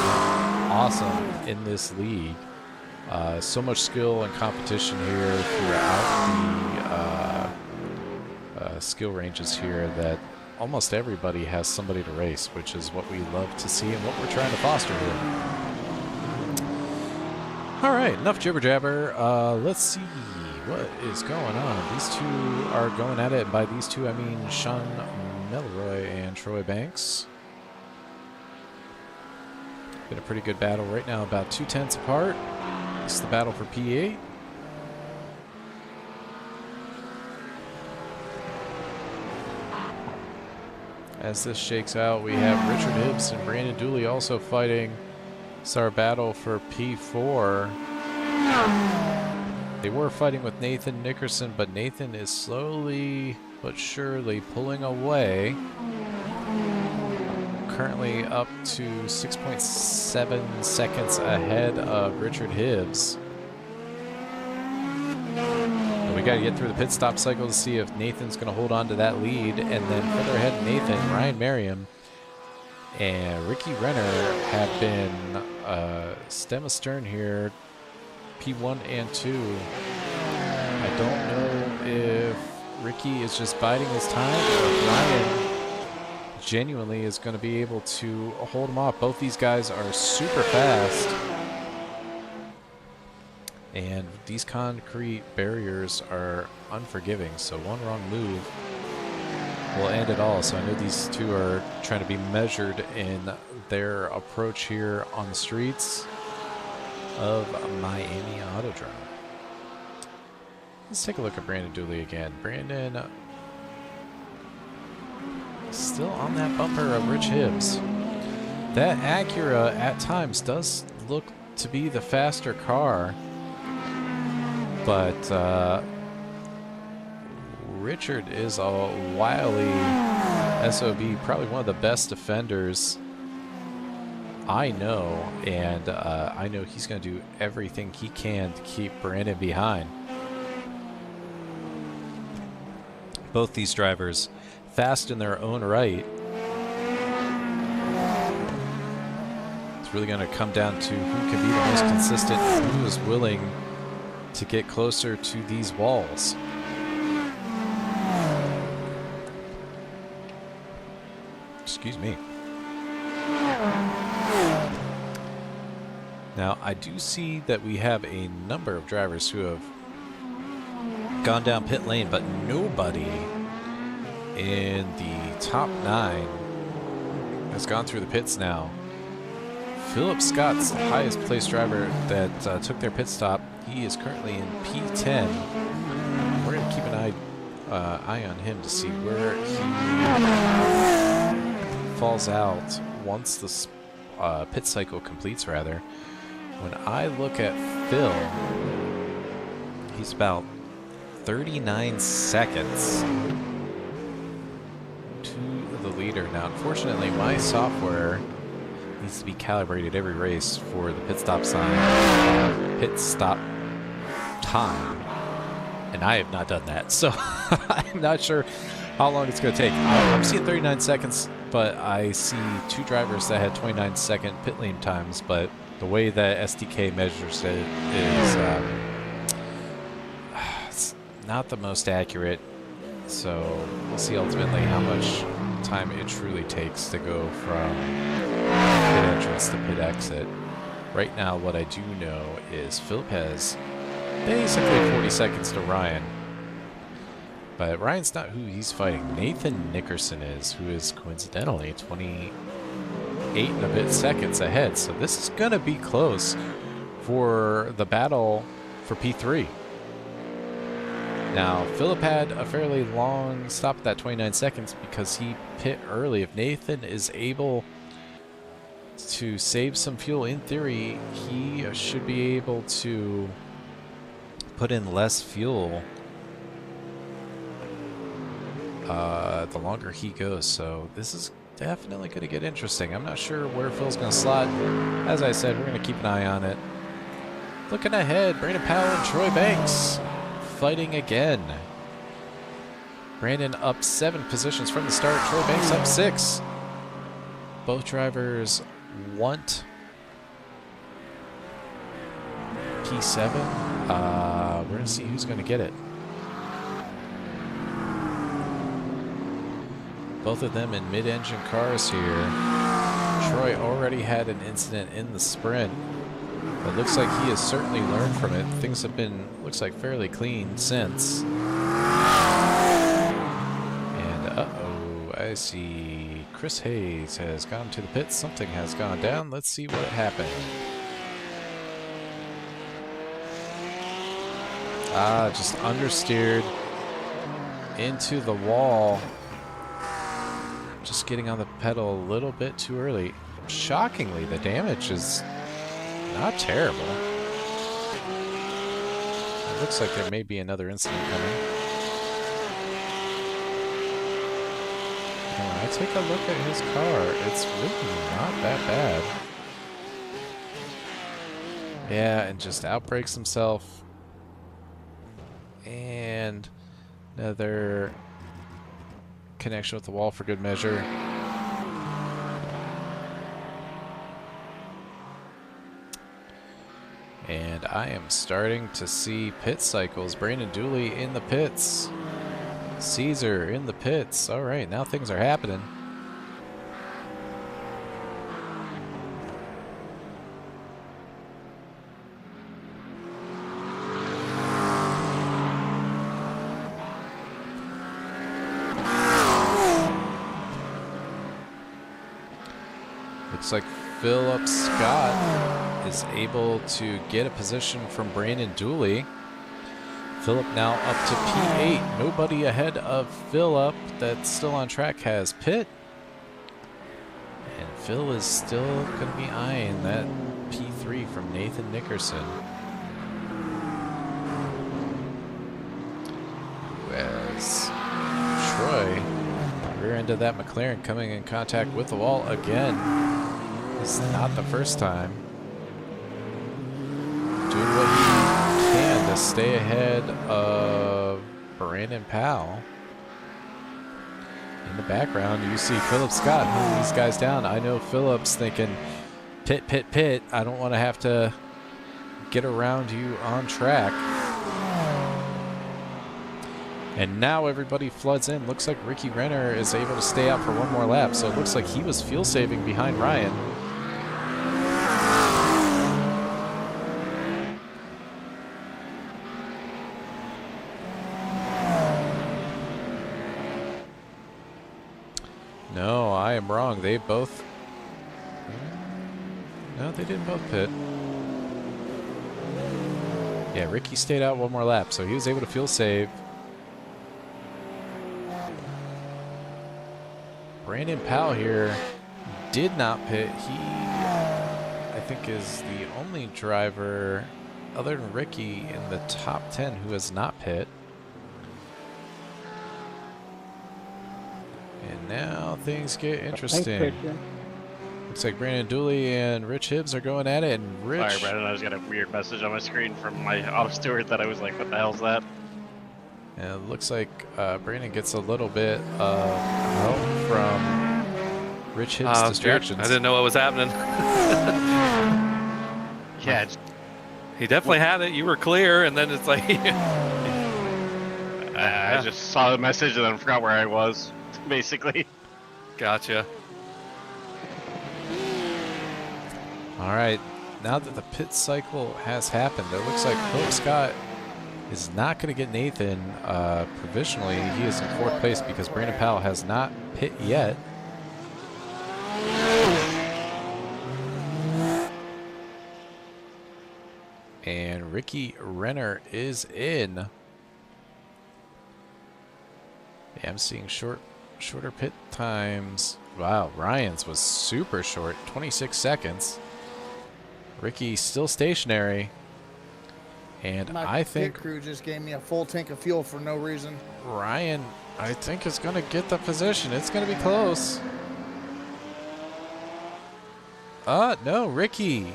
awesome in this league. So much skill and competition here throughout the skill ranges here that almost everybody has somebody to race, which is what we love to see and what we're trying to foster here. All right, enough jibber jabber. Let's see what is going on. These two are going at it, and by these two I mean Sean Melroy and Troy Banks. Been a pretty good battle right now, about 2/10 apart. This is the battle for P8. As this shakes out, we have Richard Hibbs and Brandon Dooley also fighting. It's our battle for P4. They were fighting with Nathan Nickerson, but Nathan is slowly but surely pulling away. Currently up to 6.7 seconds ahead of Richard Hibbs. And we got to get through the pit stop cycle to see if Nathan's going to hold on to that lead. And then further ahead of Nathan, Ryan Merriam and Ricky Renner have been stem astern here, P1 and 2. I don't know if Ricky is just biding his time or if Ryan genuinely is going to be able to hold him off. Both these guys are super fast, and these concrete barriers are unforgiving, so one wrong move will end it all. So I know these two are trying to be measured in their approach here on the streets of Miami Autodrome. Let's take a look at Brandon Dooley again. Brandon still on that bumper of Rich Hibbs. That Acura at times does look to be the faster car, but Richard is a wily SOB, probably one of the best defenders I know, and I know he's going to do everything he can to keep Brandon behind. Both these drivers fast in their own right. It's really going to come down to who can be the most consistent, who is willing to get closer to these walls. Excuse me. Now, I do see that we have a number of drivers who have gone down pit lane, but nobody in the top 9 has gone through the pits now. Philip Scott's the highest placed driver that took their pit stop. He is currently in P10. We're going to keep an eye on him to see where he falls out once the pit cycle completes, rather. When I look at Phil, he's about 39 seconds to the leader. Now, unfortunately, my software needs to be calibrated every race for the pit stop sign, pit stop time, and I have not done that, so I'm not sure how long it's going to take. I'm seeing 39 seconds, but I see two drivers that had 29-second pit lane times, but the way that SDK measures it is it's not the most accurate, so we'll see ultimately how much time it truly takes to go from pit entrance to pit exit. Right now, what I do know is Philip has basically 40 seconds to Ryan. But Ryan's not who he's fighting. Nathan Nickerson is, who is coincidentally 28 and a bit seconds ahead. So this is going to be close for the battle for P3. Now, Philip had a fairly long stop at that 29 seconds because he pit early. If Nathan is able to save some fuel, in theory, he should be able to put in less fuel the longer he goes. So this is definitely going to get interesting. I'm not sure where Phil's going to slot. As I said, we're going to keep an eye on it. Looking ahead, Brandon Powell and Troy Banks fighting again. Brandon up 7 positions from the start. Troy Banks up 6. Both drivers want P7. We're going to see who's going to get it. Both of them in mid-engine cars here. Troy already had an incident in the sprint, but looks like he has certainly learned from it. Things have been, looks like, fairly clean since. And uh-oh, I see Chris Hayes has gone to the pits. Something has gone down. Let's see what happened. Just understeered into the wall. Just getting on the pedal a little bit too early. Shockingly, the damage is not terrible. It looks like there may be another incident coming. And when I take a look at his car, it's really not that bad. Yeah, and just outbrakes himself. And another connection with the wall for good measure. And I am starting to see pit cycles. Brandon Dooley in the pits. Caesar in the pits. All right, now things are happening. Looks like Philip Scott is able to get a position from Brandon Dooley. Philip now up to P8. Nobody ahead of Philip that's still on track has pit. And Phil is still going to be eyeing that P3 from Nathan Nickerson. Whereas Troy, rear end of that McLaren, coming in contact with the wall again. It's not the first time. Doing what he can to stay ahead of Brandon Powell. In the background, you see Philip Scott hunting these guys down. I know Philip's thinking, pit, pit, pit. I don't want to have to get around you on track. And now everybody floods in. Looks like Ricky Renner is able to stay out for one more lap. So it looks like he was fuel saving behind Ryan. No, I am wrong. They both... No, they didn't both pit. Yeah, Ricky stayed out one more lap, so he was able to fuel save. Brandon Powell here did not pit. He, I think, is the only driver other than Ricky in the top 10 who has not pit. now things get Thanks, interesting. Christian. Looks like Brandon Dooley and Rich Hibbs are going at it, and Rich. Sorry, Brandon. I just got a weird message on my screen from my auto steward that I was like, "What the hell's that?" And it looks like Brandon gets a little bit of help from Rich Hibbs' distractions. I didn't know what was happening. Yeah, He definitely had it. You were clear, and then it's like. I just saw the message and then forgot where I was, basically. Gotcha. All right, now that the pit cycle has happened, it looks like Philip Scott is not going to get Nathan provisionally. He is in 4th place because Brandon Powell has not pit yet. And Ricky Renner is in. Yeah, I'm seeing shorter pit times. Wow, Ryan's was super short, 26 seconds. Ricky still stationary. And My I pit think crew just gave me a full tank of fuel for no reason. Ryan, I think, is going to get the position. It's going to be close. No, Ricky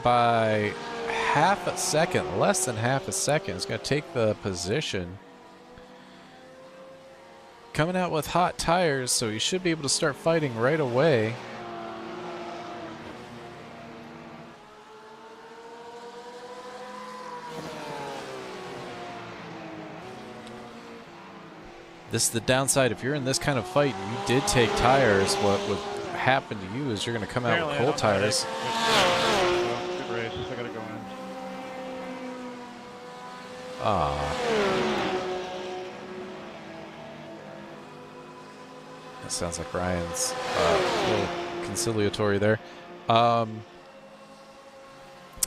by half a second, less than half a second, is going to take the position. Coming out with hot tires, so he should be able to start fighting right away. This is the downside. If you're in this kind of fight and you did take tires, what would happen to you is you're going to come out with cold tires. Good race. I gotta go in. That sounds like Ryan's a little conciliatory there.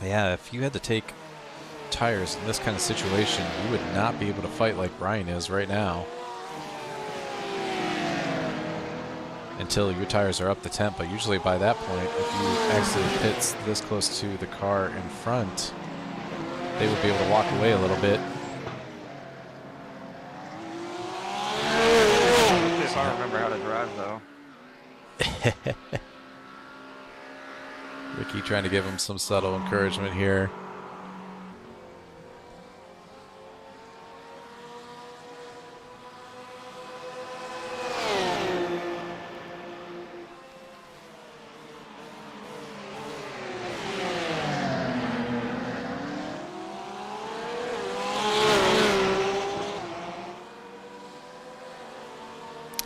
Yeah, if you had to take tires in this kind of situation, you would not be able to fight like Ryan is right now. Until your tires are up to temp, but usually by that point, if you actually pit this close to the car in front, they would be able to walk away a little bit. If I remember how to drive, though. Ricky trying to give him some subtle encouragement here.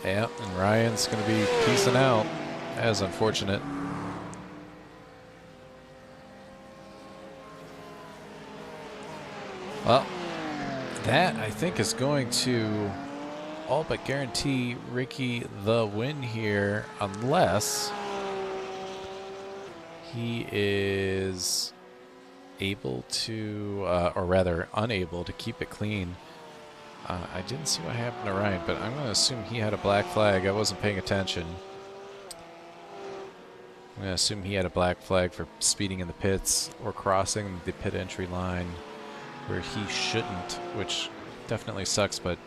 Yeah, and Ryan's going to be peacing out. That is unfortunate. Well, that I think is going to all but guarantee Ricky the win here, unless he is able to, or rather unable to keep it clean. I didn't see what happened to Ryan, but I'm going to assume he had a black flag. I wasn't paying attention. I'm going to assume he had a black flag for speeding in the pits or crossing the pit entry line where he shouldn't, which definitely sucks, but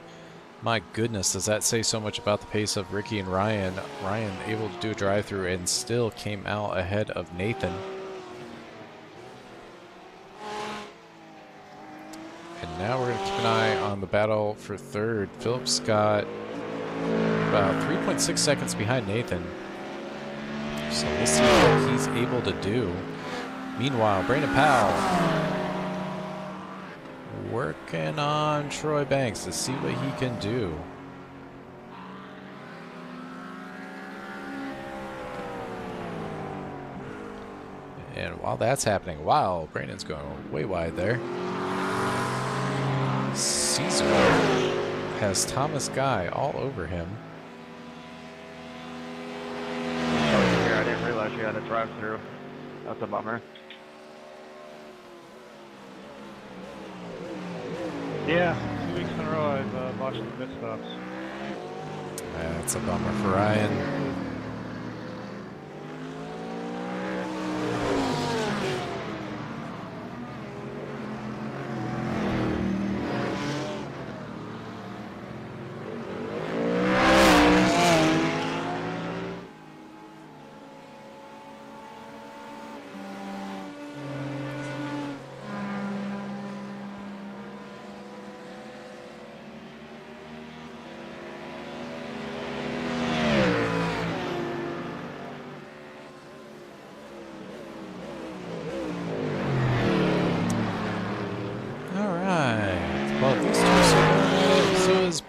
my goodness, does that say so much about the pace of Ricky and Ryan. Ryan able to do a drive-through and still came out ahead of Nathan. And now we're going to keep an eye on the battle for third. Philip Scott about 3.6 seconds behind Nathan. So we'll see what he's able to do. Meanwhile, Brandon Powell working on Troy Banks to see what he can do. And while that's happening, wow, Brandon's going way wide there. Caesar has Thomas Guy all over him. I didn't realize you had a drive-through. That's a bummer. Yeah, 2 weeks in a row I've botched the pit stops. That's a bummer for Ryan.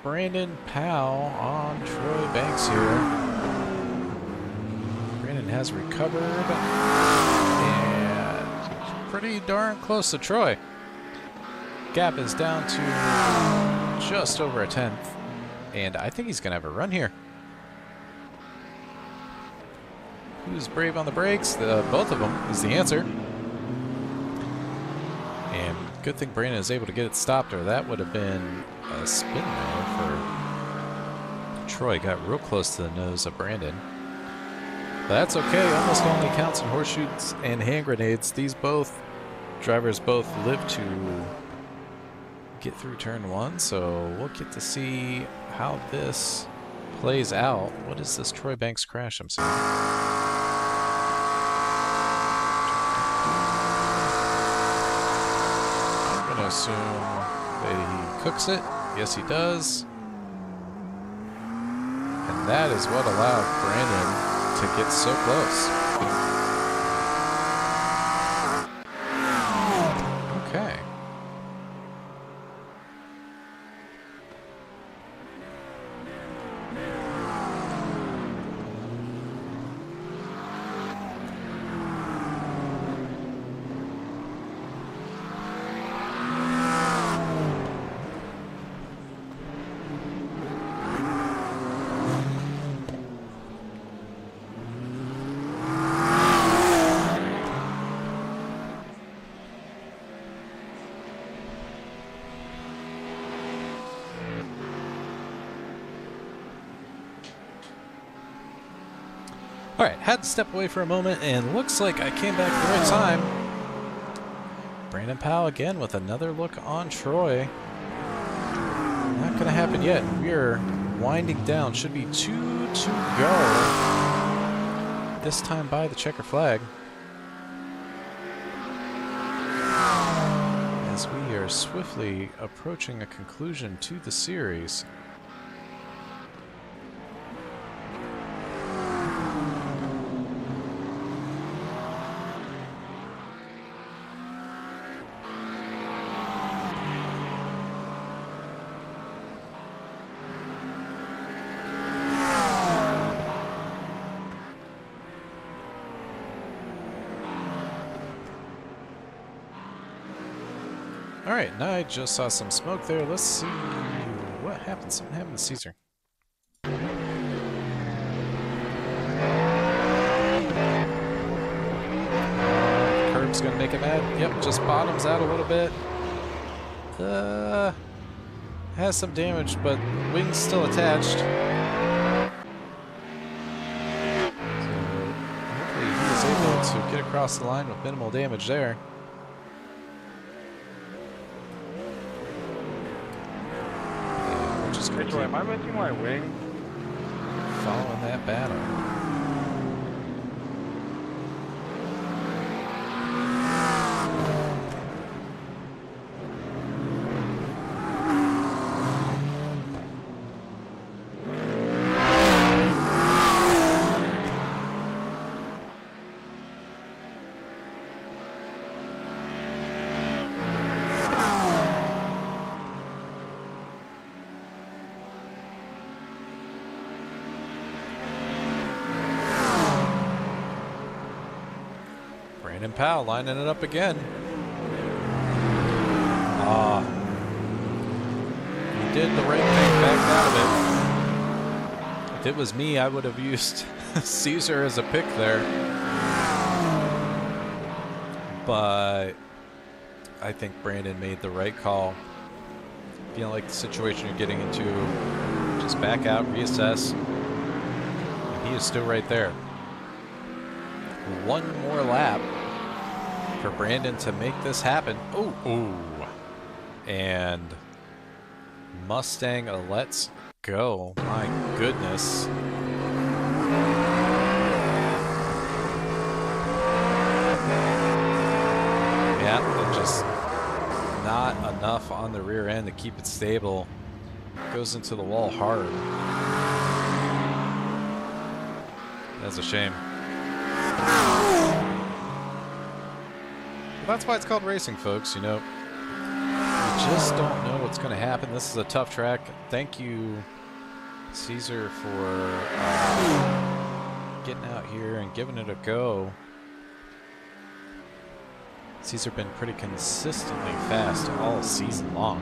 Brandon Powell on Troy Banks here. Brandon has recovered and pretty darn close to Troy. Gap is down to just over a tenth, and I think he's going to have a run here. Who's brave on the brakes? Both of them is the answer. And good thing Brandon is able to get it stopped, or that would have been a spin there for Troy. Got real close to the nose of Brandon. But that's okay. Almost only counts in horseshoes and hand grenades. These drivers both live to get through turn one, so we'll get to see how this plays out. What is this Troy Banks crash I'm seeing? I'm gonna assume that he cooks it. Yes, he does. And that is what allowed Brandon to get so close. Okay. Alright, had to step away for a moment, and looks like I came back at the right time. Brandon Powell again with another look on Troy. Not going to happen yet. We are winding down. Should be 2 to go. This time by the checker flag. As we are swiftly approaching a conclusion to the series. Alright, now I just saw some smoke there. Let's see what happened. Something happened to Caesar. Curb's gonna make it mad. Yep, just bottoms out a little bit. Has some damage, but wings still attached. So hopefully he is able to get across the line with minimal damage there. Hey Troy, am I missing my wing? Following that battle. Brandon Powell lining it up again. He did the right thing, backed out of it. If it was me, I would have used Caesar as a pick there. But I think Brandon made the right call. Feeling like the situation you're getting into, just back out, reassess. And he is still right there. One more lap for Brandon to make this happen. Oh, and Mustang, let's go. My goodness. Yeah, and just not enough on the rear end to keep it stable. Goes into the wall hard. That's a shame. Well, that's why it's called racing, folks. You know, you just don't know what's going to happen. This is a tough track. Thank you, Caesar, for getting out here and giving it a go. Caesar been pretty consistently fast all season long.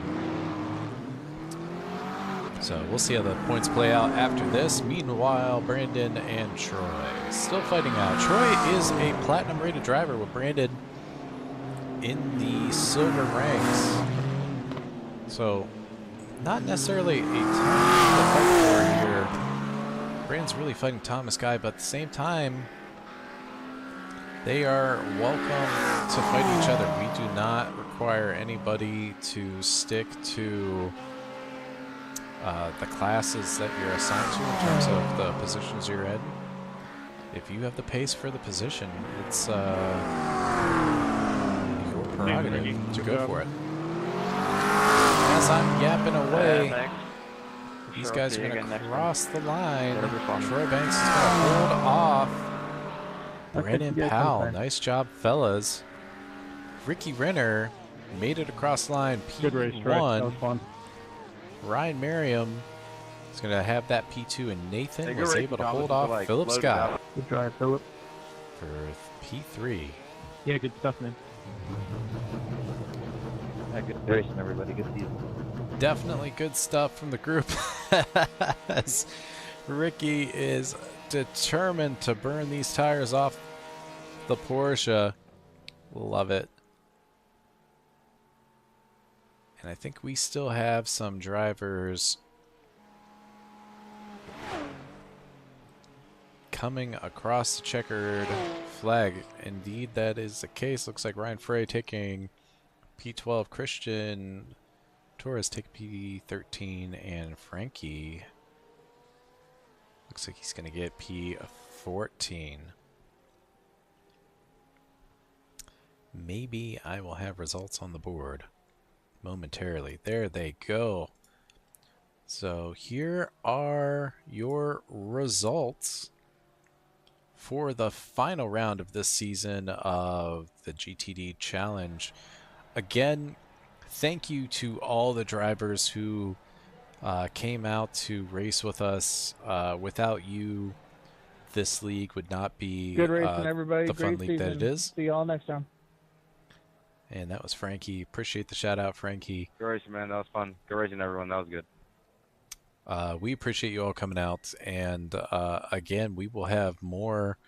So we'll see how the points play out after this. Meanwhile, Brandon and Troy still fighting out. Troy is a platinum rated driver with Brandon in the silver ranks. So not necessarily a ton to fight for here. Brandon's really fighting Thomas Guy, but at the same time, they are welcome to fight each other. We do not require anybody to stick to the classes that you're assigned to in terms of the positions you're in. If you have the pace for the position, it's your prerogative to go for it. As I'm yapping away, these guys are going to cross the line. Troy Banks is going to hold off Brandon Powell. Nice job, fellas. Ricky Renner made it across the line. P1. Good race, Troy. That was fun. Ryan Merriam is going to have that P2, and Nathan was able to hold off Philip Scott Good drive, Philip. for P3. Yeah, good stuff, man. Good racing, everybody. Good season. Definitely good stuff from the group. As Ricky is determined to burn these tires off the Porsche. Love it. And I think we still have some drivers coming across the checkered flag. Indeed, that is the case. Looks like Ryan Frey taking P12, Christian Torres taking P13, and Frankie looks like he's going to get P14. Maybe I will have results on the board momentarily. There they go. So here are your results for the final round of this season of the GTD Challenge. Again, thank you to all the drivers who came out to race with us. Without you, this league would not be Good racing, everybody. the fun Great league that season. it is. See y'all next time. And that was Frankie. Appreciate the shout out, Frankie. Good racing, man. That was fun. Good racing, everyone. That was good. We appreciate you all coming out. And again, we will have more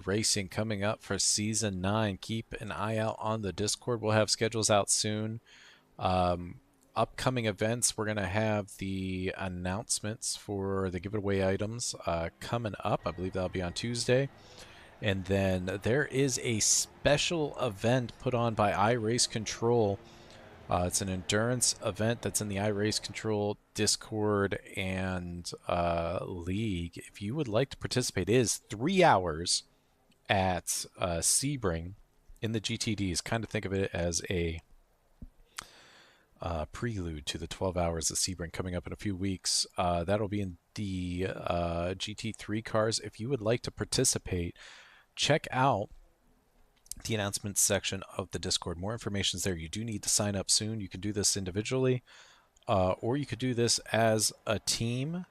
racing coming up for Season 9. Keep an eye out on the Discord. We'll have schedules out soon. Upcoming events, we're going to have the announcements for the giveaway items coming up. I believe that'll be on Tuesday. And then there is a special event put on by iRace Control. It's an endurance event that's in the iRace Control Discord and league. If you would like to participate, it is 3 hours at Sebring in the GTDs. Kind of think of it as a prelude to the 12 hours of Sebring coming up in a few weeks. That'll be in the GT3 cars. If you would like to participate, check out the announcements section of the Discord. More information is there. You do need to sign up soon. You can do this individually, or you could do this as a team.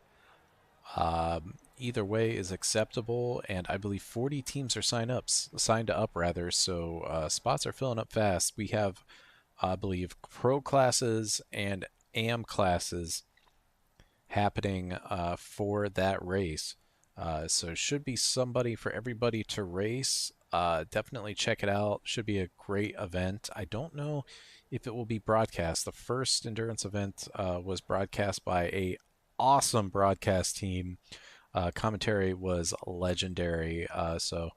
Either way is acceptable, and I believe 40 teams are signed up. So spots are filling up fast. We have, I believe, pro classes and AM classes happening for that race. So it should be somebody for everybody to race. Definitely check it out. Should be a great event. I don't know if it will be broadcast. The first endurance event was broadcast by a awesome broadcast team. Commentary was legendary. So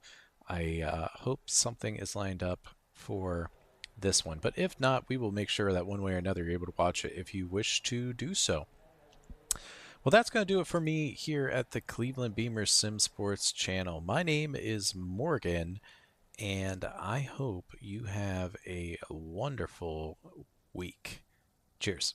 I hope something is lined up for this one. But if not, we will make sure that one way or another you're able to watch it if you wish to do so. Well, that's going to do it for me here at the Cleveland Beamer Sim Sports channel. My name is Morgan, and I hope you have a wonderful week. Cheers.